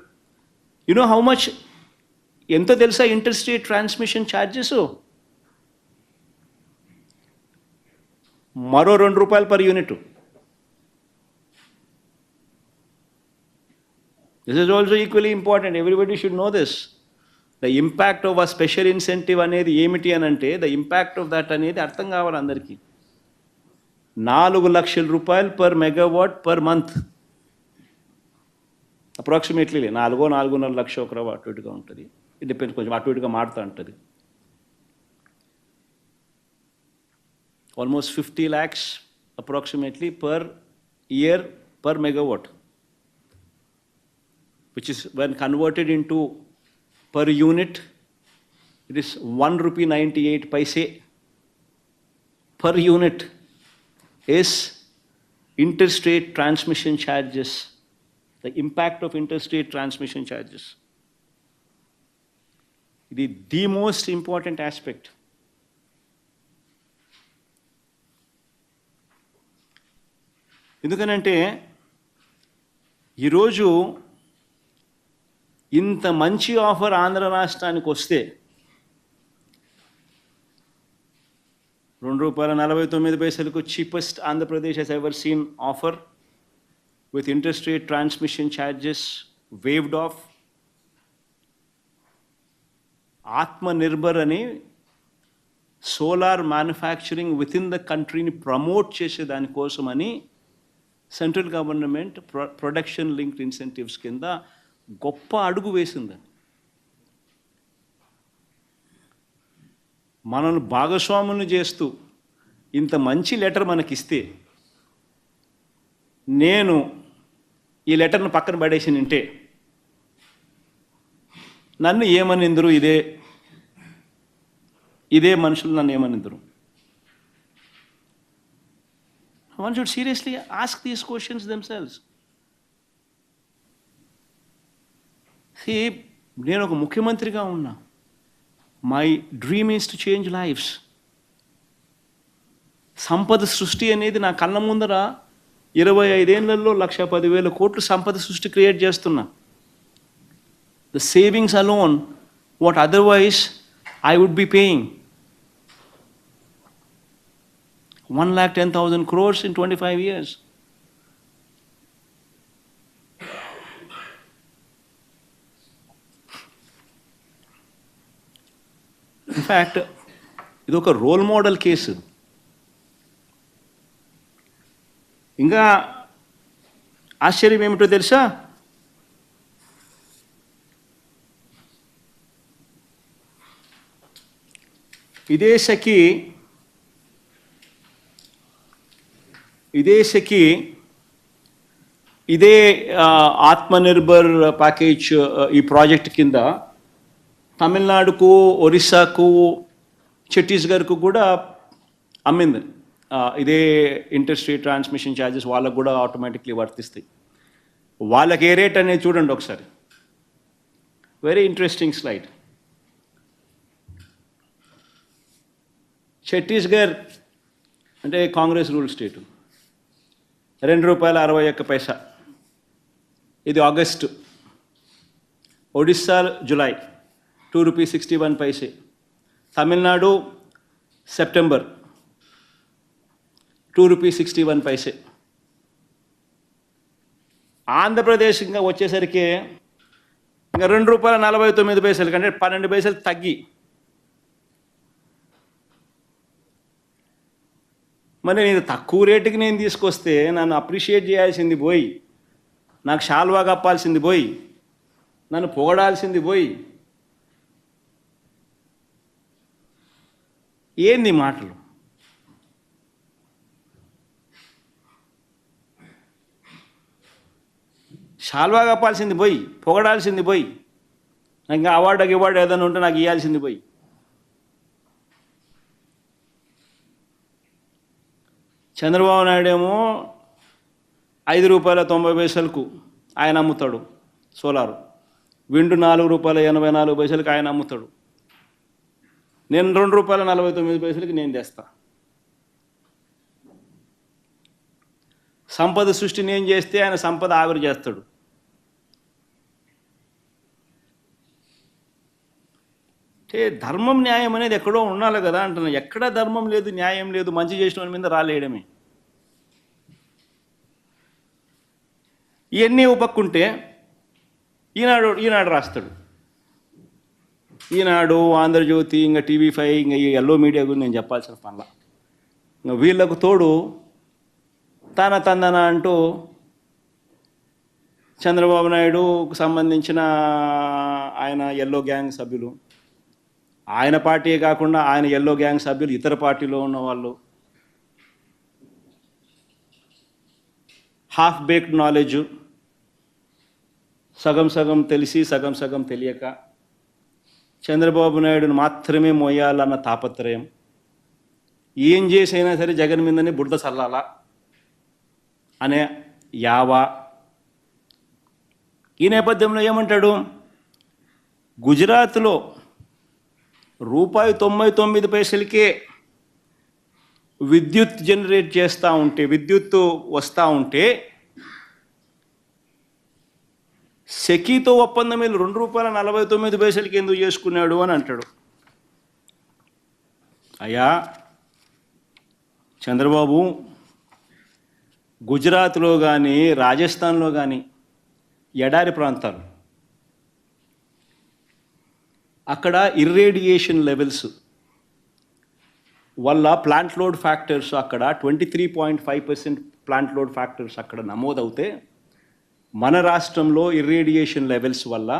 You know how much, ఎంత తెలుసా interstate transmission charges? మరో ₹2 per unit. This is also equally important. Everybody should know this. The impact of a special incentive అనేది ఏమిటి అని అంటే, the impact of that అనేది అర్థం కావాలి అందరికీ. ₹4 లక్షల per megawatt per month. Approximately 4.5 లక్షలు ఒక అటు ఇటుగా ఉంటుంది. ఇట్ డిపెండ్స్, కొంచెం అటు ఇటుగా మారుతూ ఉంటుంది. almost 50 lakhs approximately per year per megawatt, which is when converted into per unit, it is 1 rupee 98 paise per unit is interstate transmission charges, the impact of interstate transmission charges. The most important aspect. ఎందుకనంటే ఈరోజు ఇంత మంచి ఆఫర్ ఆంధ్ర రాష్ట్రానికి వస్తే ₹2.49 cheapest Andhra Pradesh has ever seen offer with interest rate transmission charges waived off. Atmanirbhar ani solar manufacturing within the country ni promote chese dani kosamani central government production linked incentives kinda goppa adugu vesindi. మనల్ని భాగస్వాములను చేస్తూ ఇంత మంచి లెటర్ మనకిస్తే నేను ఈ లెటర్ను పక్కన పడేసి నింటే నన్ను ఏమనిందరు, ఇదే మనుషులు నన్ను ఏమనిందరు? One should seriously ask these questions themselves. See, నేను ఒక ముఖ్యమంత్రిగా ఉన్నా. My dream is to change lives. సంపద సృష్టి అనేది నా కళ్ళ ముందర 25 ఏళ్లలో 1,10,000 కోట్లు సంపద సృష్టి క్రియేట్ చేస్తున్నా. The savings alone, what otherwise I would be paying. 1,10,000 crores in 25 years. In fact ఇది ఒక రోల్ మోడల్ కేసు. ఇంకా ఆశ్చర్యం ఏమిటో తెలుసా? ఇదే సఖి ఇదే ఆత్మనిర్భర్ ప్యాకేజ్ ఈ ప్రాజెక్ట్ కింద తమిళనాడుకు, ఒరిస్సాకు, ఛత్తీస్గఢ్కు కూడా అమ్మింది. ఇదే ఇంటర్స్టేట్ ట్రాన్స్మిషన్ ఛార్జెస్ వాళ్ళకు కూడా ఆటోమేటిక్లీ వర్తిస్తాయి. వాళ్ళకి ఏ రేట్ అనేది చూడండి ఒకసారి. Very interesting slide. ఛత్తీస్గఢ్ అంటే కాంగ్రెస్ రూల్ స్టేటు, ₹2.61. ఇది August. Odisha July ₹2.61. Tamil Nadu September ₹2.61. Andhra Pradesh ఇంకా వచ్చేసరికి ఇంకా ₹2.49 కంటే 12 పైసలు తగ్గి. మరి నేను తక్కువ రేటుకి నేను తీసుకొస్తే నన్ను అప్రిషియేట్ చేయాల్సింది పోయి, నాకు శాల్వా కప్పాల్సింది పోయి, నన్ను పొగడాల్సింది పోయి, ఏంది మాటలు? శాల్వా కప్పాల్సింది పోయి, పొగడాల్సింది పోయి, నాకు ఇంకా అవార్డు ఏదైనా ఉంటే నాకు ఇవ్వాల్సింది పోయి. చంద్రబాబు నాయుడు ఏమో ₹5.90 ఆయన అమ్ముతాడు సోలారు. విండ్ ₹4.84 ఆయన అమ్ముతాడు. నేను ₹2.49 నేను తెస్తా. సంపద సృష్టి నేను చేస్తే ఆయన సంపద ఆవిరి చేస్తాడు. అంటే ధర్మం న్యాయం అనేది ఎక్కడో ఉండాలి కదా అంటున్నా. ఎక్కడ ధర్మం లేదు, న్యాయం లేదు, మంచి చేసిన వాళ్ళ మీద రాలేయడమే. ఇవన్నీ ఉపక్కుంటే ఈనాడు రాస్తాడు. ఈనాడు, ఆంధ్రజ్యోతి, ఇంకా TV5, ఇంకా ఈ ఎల్లో మీడియా గురించి నేను చెప్పాల్సిన పనుల. ఇంకా వీళ్ళకు తోడు తందన అంటూ చంద్రబాబు నాయుడుకు సంబంధించిన ఆయన ఎల్లో గ్యాంగ్ సభ్యులు, ఆయన పార్టీయే కాకుండా ఆయన ఎల్లో గ్యాంగ్ సభ్యులు ఇతర పార్టీలో ఉన్న వాళ్ళు, హాఫ్ బేక్డ్ నాలెడ్జ్, సగం సగం తెలిసి సగం సగం తెలియక, చంద్రబాబు నాయుడును మాత్రమే మోయాలన్న తాపత్రయం, ఏం చేసైనా సరే జగన్ మీదనే బురద చల్లాలా అనే యావా. ఈ నేపథ్యంలో ఏమంటాడు, గుజరాత్లో ₹99 విద్యుత్ జనరేట్ చేస్తూ ఉంటే, విద్యుత్తు వస్తూ ఉంటే సెకీతో ఒప్పందం వీళ్ళు ₹2.49 ఎందుకు చేసుకున్నాడు అని అంటాడు. అయ్యా చంద్రబాబు, గుజరాత్లో కానీ రాజస్థాన్లో కానీ ఎడారి ప్రాంతాలు, అక్కడ ఇర్రేడియేషన్ లెవెల్స్ వల్ల ప్లాంట్ లోడ్ ఫ్యాక్టర్స్ అక్కడ 23.5% ప్లాంట్ లోడ్ ఫ్యాక్టర్స్ అక్కడ నమోదవుతే, మన రాష్ట్రంలో ఇర్రేడియేషన్ లెవెల్స్ వల్ల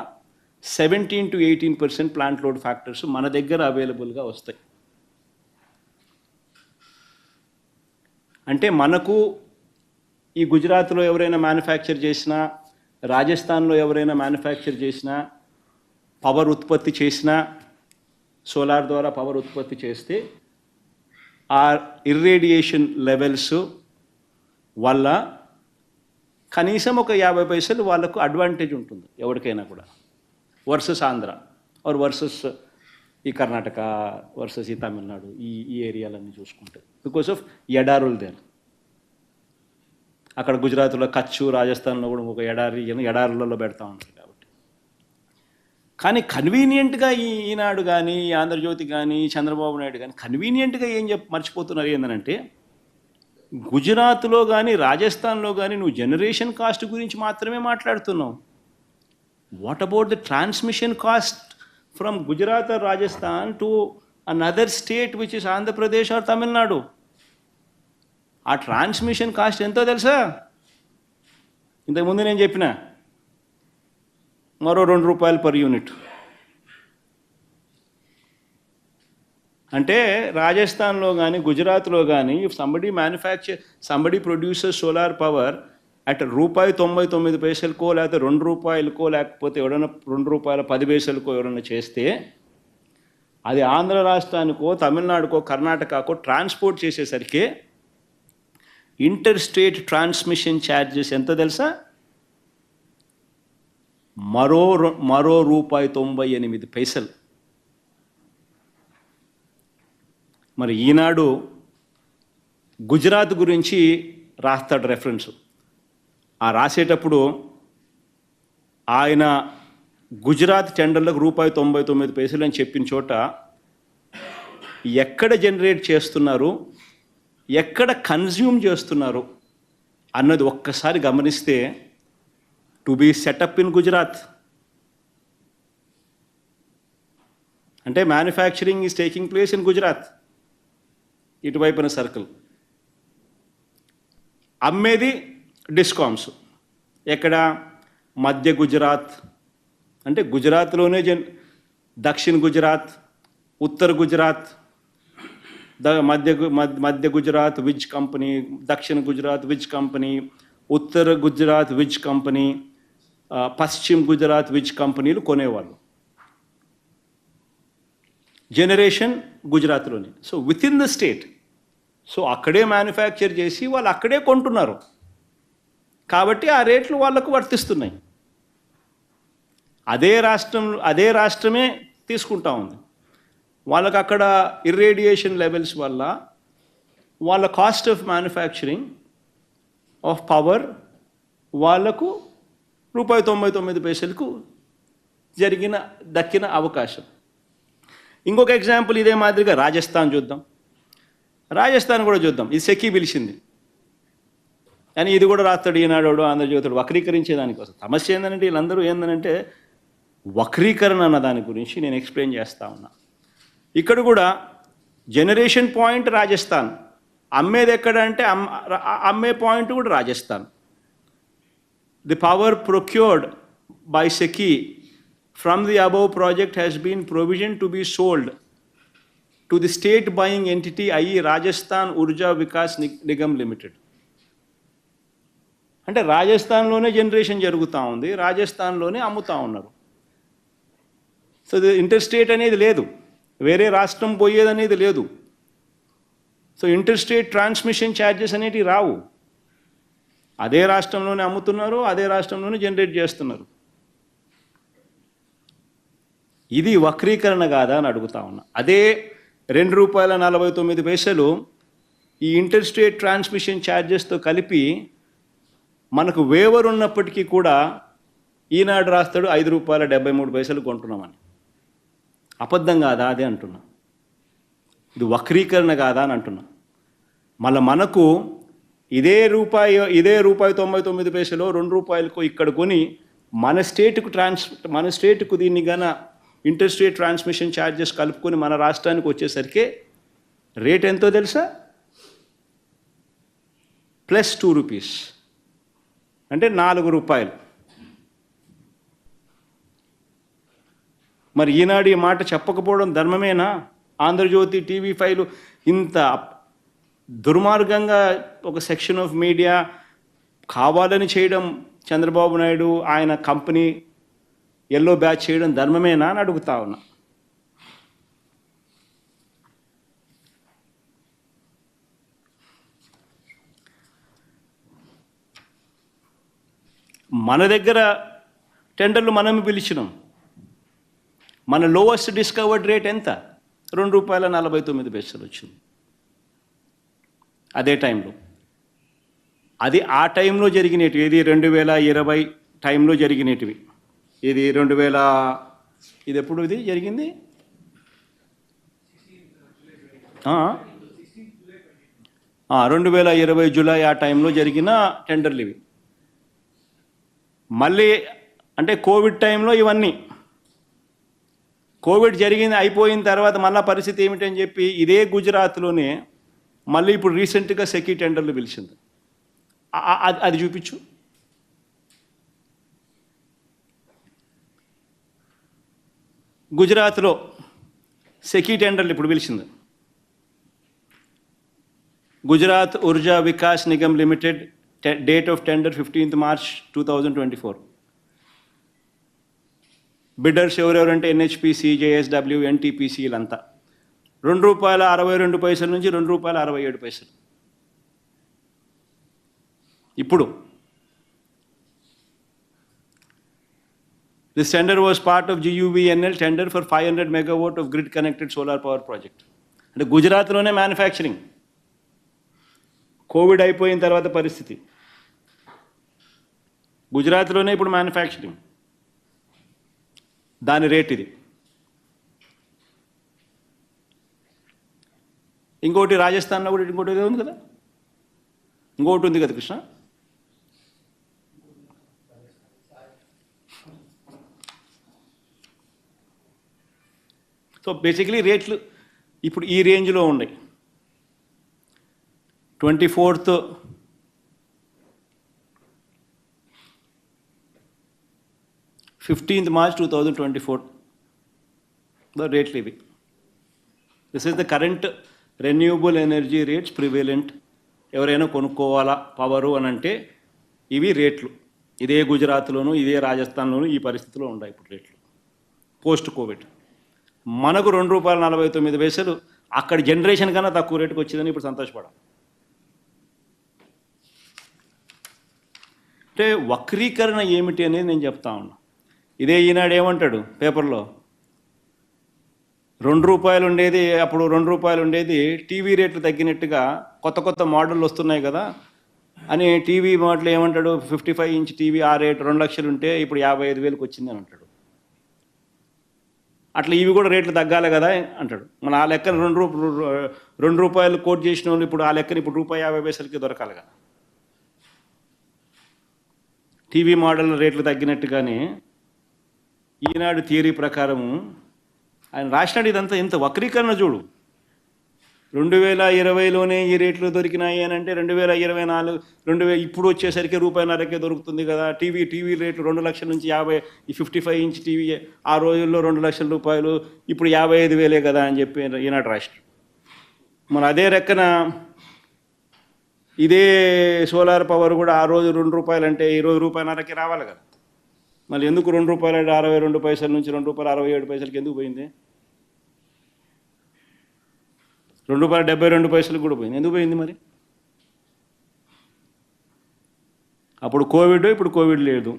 17 to 18% ప్లాంట్ లోడ్ ఫ్యాక్టర్స్ మన దగ్గర అవైలబుల్గా వస్తాయి. అంటే మనకు ఈ గుజరాత్లో ఎవరైనా మ్యానుఫ్యాక్చర్ చేసినా, రాజస్థాన్లో ఎవరైనా మ్యానుఫ్యాక్చర్ చేసినా, పవర్ ఉత్పత్తి చేసినా, సోలార్ ద్వారా పవర్ ఉత్పత్తి చేస్తే ఆ ఇర్రేడియేషన్ లెవెల్స్ వల్ల కనీసం ఒక 50 పైసలు వాళ్ళకు అడ్వాంటేజ్ ఉంటుంది ఎవరికైనా కూడా, వర్సెస్ ఆంధ్ర ఆర్ వర్సెస్ ఈ కర్ణాటక, వర్సెస్ ఈ తమిళనాడు, ఈ ఏరియాలన్నీ చూసుకుంటే, బికాస్ ఆఫ్ ఎడారులు దేర్. అక్కడ గుజరాత్లో కచ్చు, రాజస్థాన్లో కూడా ఒక ఎడారులలో పెడతా ఉంటారు కాబట్టి. కానీ కన్వీనియంట్గా ఈనాడు కానీ, ఆంధ్రజ్యోతి కానీ, చంద్రబాబు నాయుడు కానీ కన్వీనియంట్గా ఏం మర్చిపోతున్నారు ఏంటంటే, గుజరాత్లో కానీ రాజస్థాన్లో కానీ నువ్వు జనరేషన్ కాస్ట్ గురించి మాత్రమే మాట్లాడుతున్నావు. What about the transmission cost from Gujarat are Rajasthan to another state which is Andhra Pradesh are Tamil Nadu? ఆ ట్రాన్స్మిషన్ కాస్ట్ ఎంతో తెలుసా? ఇంతకుముందు నేను చెప్పిన మరో ₹2 per యూనిట్. అంటే రాజస్థాన్లో కానీ గుజరాత్లో కానీ somebody producer solar power at ₹99 లేకపోతే ₹2 లేకపోతే ఎవరైనా ₹2.10 ఎవరైనా చేస్తే, అది ఆంధ్ర రాష్ట్రానికో తమిళనాడుకో కర్ణాటకకో ట్రాన్స్పోర్ట్ చేసేసరికి ఇంటర్ స్టేట్ ట్రాన్స్మిషన్ ఛార్జెస్ ఎంత తెలుసా? మరో ₹1.98. మరి ఈనాడు గుజరాత్ గురించి రాస్తాడు రెఫరెన్స్. ఆ రాసేటప్పుడు ఆయన గుజరాత్ టెండర్లకు ₹99 అని చెప్పిన చోట ఎక్కడ జనరేట్ చేస్తున్నారు, ఎక్కడ కన్జ్యూమ్ చేస్తున్నారు అన్నది ఒక్కసారి గమనిస్తే, to be set up in Gujarat అంటే manufacturing is taking place in Gujarat, ఇటువైపున సర్కిల్. అమ్మేది డిస్కామ్స్ ఎక్కడ? మధ్య గుజరాత్, అంటే గుజరాత్లోనే దక్షిణ గుజరాత్, ఉత్తర గుజరాత్, మధ్య గుజరాత్ విజ్ కంపెనీ, దక్షిణ గుజరాత్ విజ్ కంపెనీ, ఉత్తర గుజరాత్ విజ్ కంపెనీ, పశ్చిమ గుజరాత్ విజ్ కంపెనీలు కొనేవాళ్ళు. జనరేషన్ గుజరాత్లోనే. So within the state, so అక్కడే మ్యానుఫ్యాక్చర్ చేసి వాళ్ళు అక్కడే కొంటున్నారు కాబట్టి ఆ రేట్లు వాళ్ళకు వర్తిస్తున్నాయి. అదే రాష్ట్రమే తీసుకుంటా ఉంది. వాళ్ళకు అక్కడ ఇర్రేడియేషన్ లెవెల్స్ వల్ల వాళ్ళ cost of manufacturing of power వాళ్ళకు ₹99 దక్కిన అవకాశం. ఇంకొక ఎగ్జాంపుల్ ఇదే మాదిరిగా రాజస్థాన్ చూద్దాం. రాజస్థాన్ కూడా చూద్దాం. ఇది సెకీ పిలిచింది కానీ ఇది కూడా రాస్తాడు ఈనాడు, ఆంధ్రజ్యోతుడు వక్రీకరించేదానికోసం. సమస్య ఏంటంటే వీళ్ళందరూ ఏంటంటే వక్రీకరణ అన్న దాని గురించి నేను ఎక్స్ప్లెయిన్ చేస్తా ఉన్నా. ఇక్కడ కూడా జనరేషన్ పాయింట్ రాజస్థాన్, అమ్మేది ఎక్కడ అంటే అమ్మే పాయింట్ కూడా Rajasthan. The power procured by SECI from the above project has been provisioned to be sold to the state buying entity, i.e. Rajasthan Urja Vikas Nigam Limited. అంటే రాజస్థాన్లోనే జనరేషన్ జరుగుతూ ఉంది, రాజస్థాన్లోనే అమ్ముతూ ఉన్నారు. సో ఇంటర్ స్టేట్ అనేది లేదు, వేరే రాష్ట్రం పోయేది అనేది లేదు. So inter state transmission charges అనేటివి రావు. అదే రాష్ట్రంలోనే అమ్ముతున్నారు, అదే రాష్ట్రంలోనే జనరేట్ చేస్తున్నారు. ఇది వక్రీకరణ కాదా అని అడుగుతా ఉన్నా. అదే ₹2.49 ఈ ఇంటర్ స్టేట్ ట్రాన్స్మిషన్ ఛార్జెస్తో కలిపి మనకు వేవర్ ఉన్నప్పటికీ కూడా ఈనాడు రాస్తాడు ₹5.73 కొంటున్నామని. అబద్ధం కాదా అదే అంటున్నా. ఇది వక్రీకరణ కాదా అని అంటున్నా. మళ్ళీ మనకు ఇదే ₹1.99 ₹2 ఇక్కడ కొని మన స్టేట్కు దీన్ని గన ఇంటర్ స్టేట్ ట్రాన్స్మిషన్ ఛార్జెస్ కలుపుకొని మన రాష్ట్రానికి వచ్చేసరికి రేట్ ఎంతో తెలుసా? +2 అంటే ₹4. మరి ఈనాడు ఈ మాట చెప్పకపోవడం ధర్మమేనా? ఆంధ్రజ్యోతి, TV5 ఇంత దుర్మార్గంగా ఒక సెక్షన్ ఆఫ్ మీడియా కావాలని చేయడం, చంద్రబాబు నాయుడు ఆయన కంపెనీ ఎల్లో బ్యాచ్ చేయడం ధర్మమేనా అని అడుగుతా ఉన్నా. మన దగ్గర టెండర్లు మనమే పిలిచినాం. మన లోవెస్ట్ డిస్కవర్డ్ రేట్ ఎంత? ₹2.49 వచ్చింది అదే టైంలో. అది ఆ టైంలో జరిగినవి. ఇది 2020 టైంలో జరిగినవి. ఇది ఇది ఎప్పుడు ఇది జరిగింది? 2020 జూలై ఆ టైంలో జరిగిన టెండర్లు ఇవి. మళ్ళీ అంటే కోవిడ్ టైంలో ఇవన్నీ. కోవిడ్ అయిపోయిన తర్వాత మళ్ళీ పరిస్థితి ఏమిటని చెప్పి ఇదే గుజరాత్లోనే మళ్ళీ ఇప్పుడు రీసెంట్గా సెకీ టెండర్లు పిలిచింది. అది చూపించు. గుజరాత్లో సెకీ టెండర్లు ఇప్పుడు పిలిచింది. Gujarat Urja Vikas Nigam limited, date of tender 15th March 2024. Bidders ఎవరెవరంటే NHPC, JSW, NTPC ఇలాంతా. ₹2.62 నుంచి ₹2.67. ఇప్పుడు this tender was part of GUVNL tender for 500 MW of grid connected solar power project. అంటే గుజరాత్లోనే మ్యానుఫ్యాక్చరింగ్. కోవిడ్ అయిపోయిన తర్వాత పరిస్థితి గుజరాత్లోనే ఇప్పుడు మ్యానుఫ్యాక్చరింగ్. దాని రేట్ ఇది. ఇంకోటి రాజస్థాన్లో కూడా ఇంకోటి ఉంది కదా, ఇంకోటి ఉంది కదా కృష్ణ. సో బేసిక్లీ రేట్లు ఇప్పుడు ఈ రేంజ్లో ఉన్నాయి. 24th March 2024 the రేట్లు ఇవి. This is the current renewable energy rates prevalent. ఎవరైనా కొనుక్కోవాలా పవరు అని అంటే ఇవి రేట్లు. ఇదే గుజరాత్లోను ఇదే రాజస్థాన్లోను ఈ పరిస్థితిలో ఉన్నాయి ఇప్పుడు రేట్లు పోస్ట్ కోవిడ్. మనకు ₹2.49 అక్కడ జనరేషన్ కన్నా తక్కువ రేటుకు వచ్చిందని ఇప్పుడు సంతోషపడాలి. అంటే వక్రీకరణ ఏమిటి అనేది నేను చెప్తా ఉన్నా. ఇదే ఈనాడు ఏమంటాడు పేపర్లో, ₹2 ఉండేది అప్పుడు ₹2 ఉండేది టీవీ రేట్లు తగ్గినట్టుగా కొత్త కొత్త మోడళ్ళు వస్తున్నాయి కదా అని టీవీ మోడల్ ఏమంటాడు, 55 inch టీవీ ఆ రేటు 2 లక్షలు ఉంటే ఇప్పుడు 55,000కి వచ్చింది అని అంటాడు. అట్లా ఇవి కూడా రేట్లు తగ్గాలి కదా అంటాడు. మన ఆ లెక్కన ₹2 కోట్ చేసిన వాళ్ళు ఇప్పుడు ఆ లెక్కన ఇప్పుడు ₹1.50 దొరకాలి కదా. టీవీ మోడల్ రేట్లు తగ్గినట్టుగానే ఈనాడు థియరీ ప్రకారము ఆయన రాసినాడు. ఇదంతా ఎంత వక్రీకరణ చూడు. 2020లోనే ఈ రేట్లు దొరికినాయి అని అంటే 2024 ఇప్పుడు వచ్చేసరికి ₹1.50కే దొరుకుతుంది కదా. టీవీ రేట్లు 2 లక్షల నుంచి 50, ఈ 55 inch టీవీ ఆ రోజుల్లో ₹2 లక్షల, ఇప్పుడు 55,000 కదా అని చెప్పి ఈనాడు రాష్ట్రం. మరి అదే రెక్కన ఇదే సోలార్ పవర్ కూడా ఆ రోజు ₹2 అంటే ఈరోజు ₹1.5కి రావాలి కదా. మళ్ళీ ఎందుకు ₹2.62 నుంచి ₹2.67కి ఎందుకు పోయింది? ₹2.72 కూడా పోయింది. ఎందుకు పోయింది మరి? అప్పుడు కోవిడ్, ఇప్పుడు కోవిడ్ లేదు.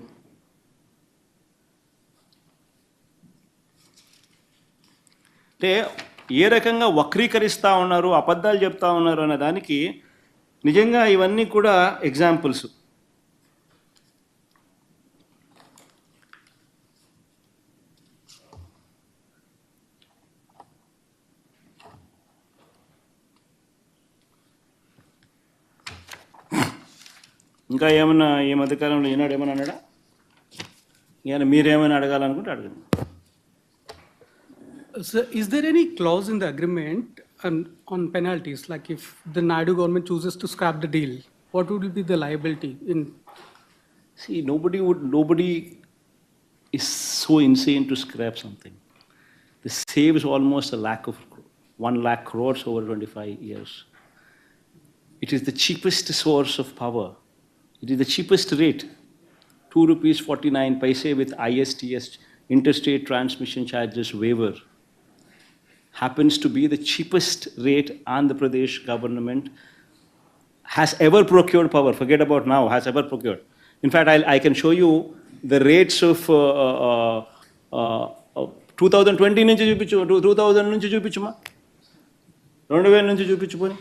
అంటే ఏ రకంగా వక్రీకరిస్తూ ఉన్నారు, అబద్ధాలు చెప్తా ఉన్నారు అనే దానికి నిజంగా ఇవన్నీ కూడా ఎగ్జాంపుల్స్. ఇంకా ఏమన్నా ఈ మధ్యకాలంలో ఈనాడు ఏమన్నా అన్నాడా? ఈయన మీరేమైనా అడగాలనుకుంటే అడగండి. So, is there any clause in the agreement on penalties? Like if the Naidu government chooses to scrap the deal, what would be the liability in? See, nobody is so insane to scrap something. This saves almost 1 lakh crores over 25 years. It is the cheapest source of power. It is the cheapest rate. ₹2.49 with ISTS, interstate transmission charges waiver. Happens to be the cheapest rate Andhra Pradesh government has ever procured power. Forget about now, has ever procured. In fact, I can show you the rates of 2020 నుంచి చూపించు, 2000 నుంచి చూపించుమా, 2000 నుంచి చూపించుకొని.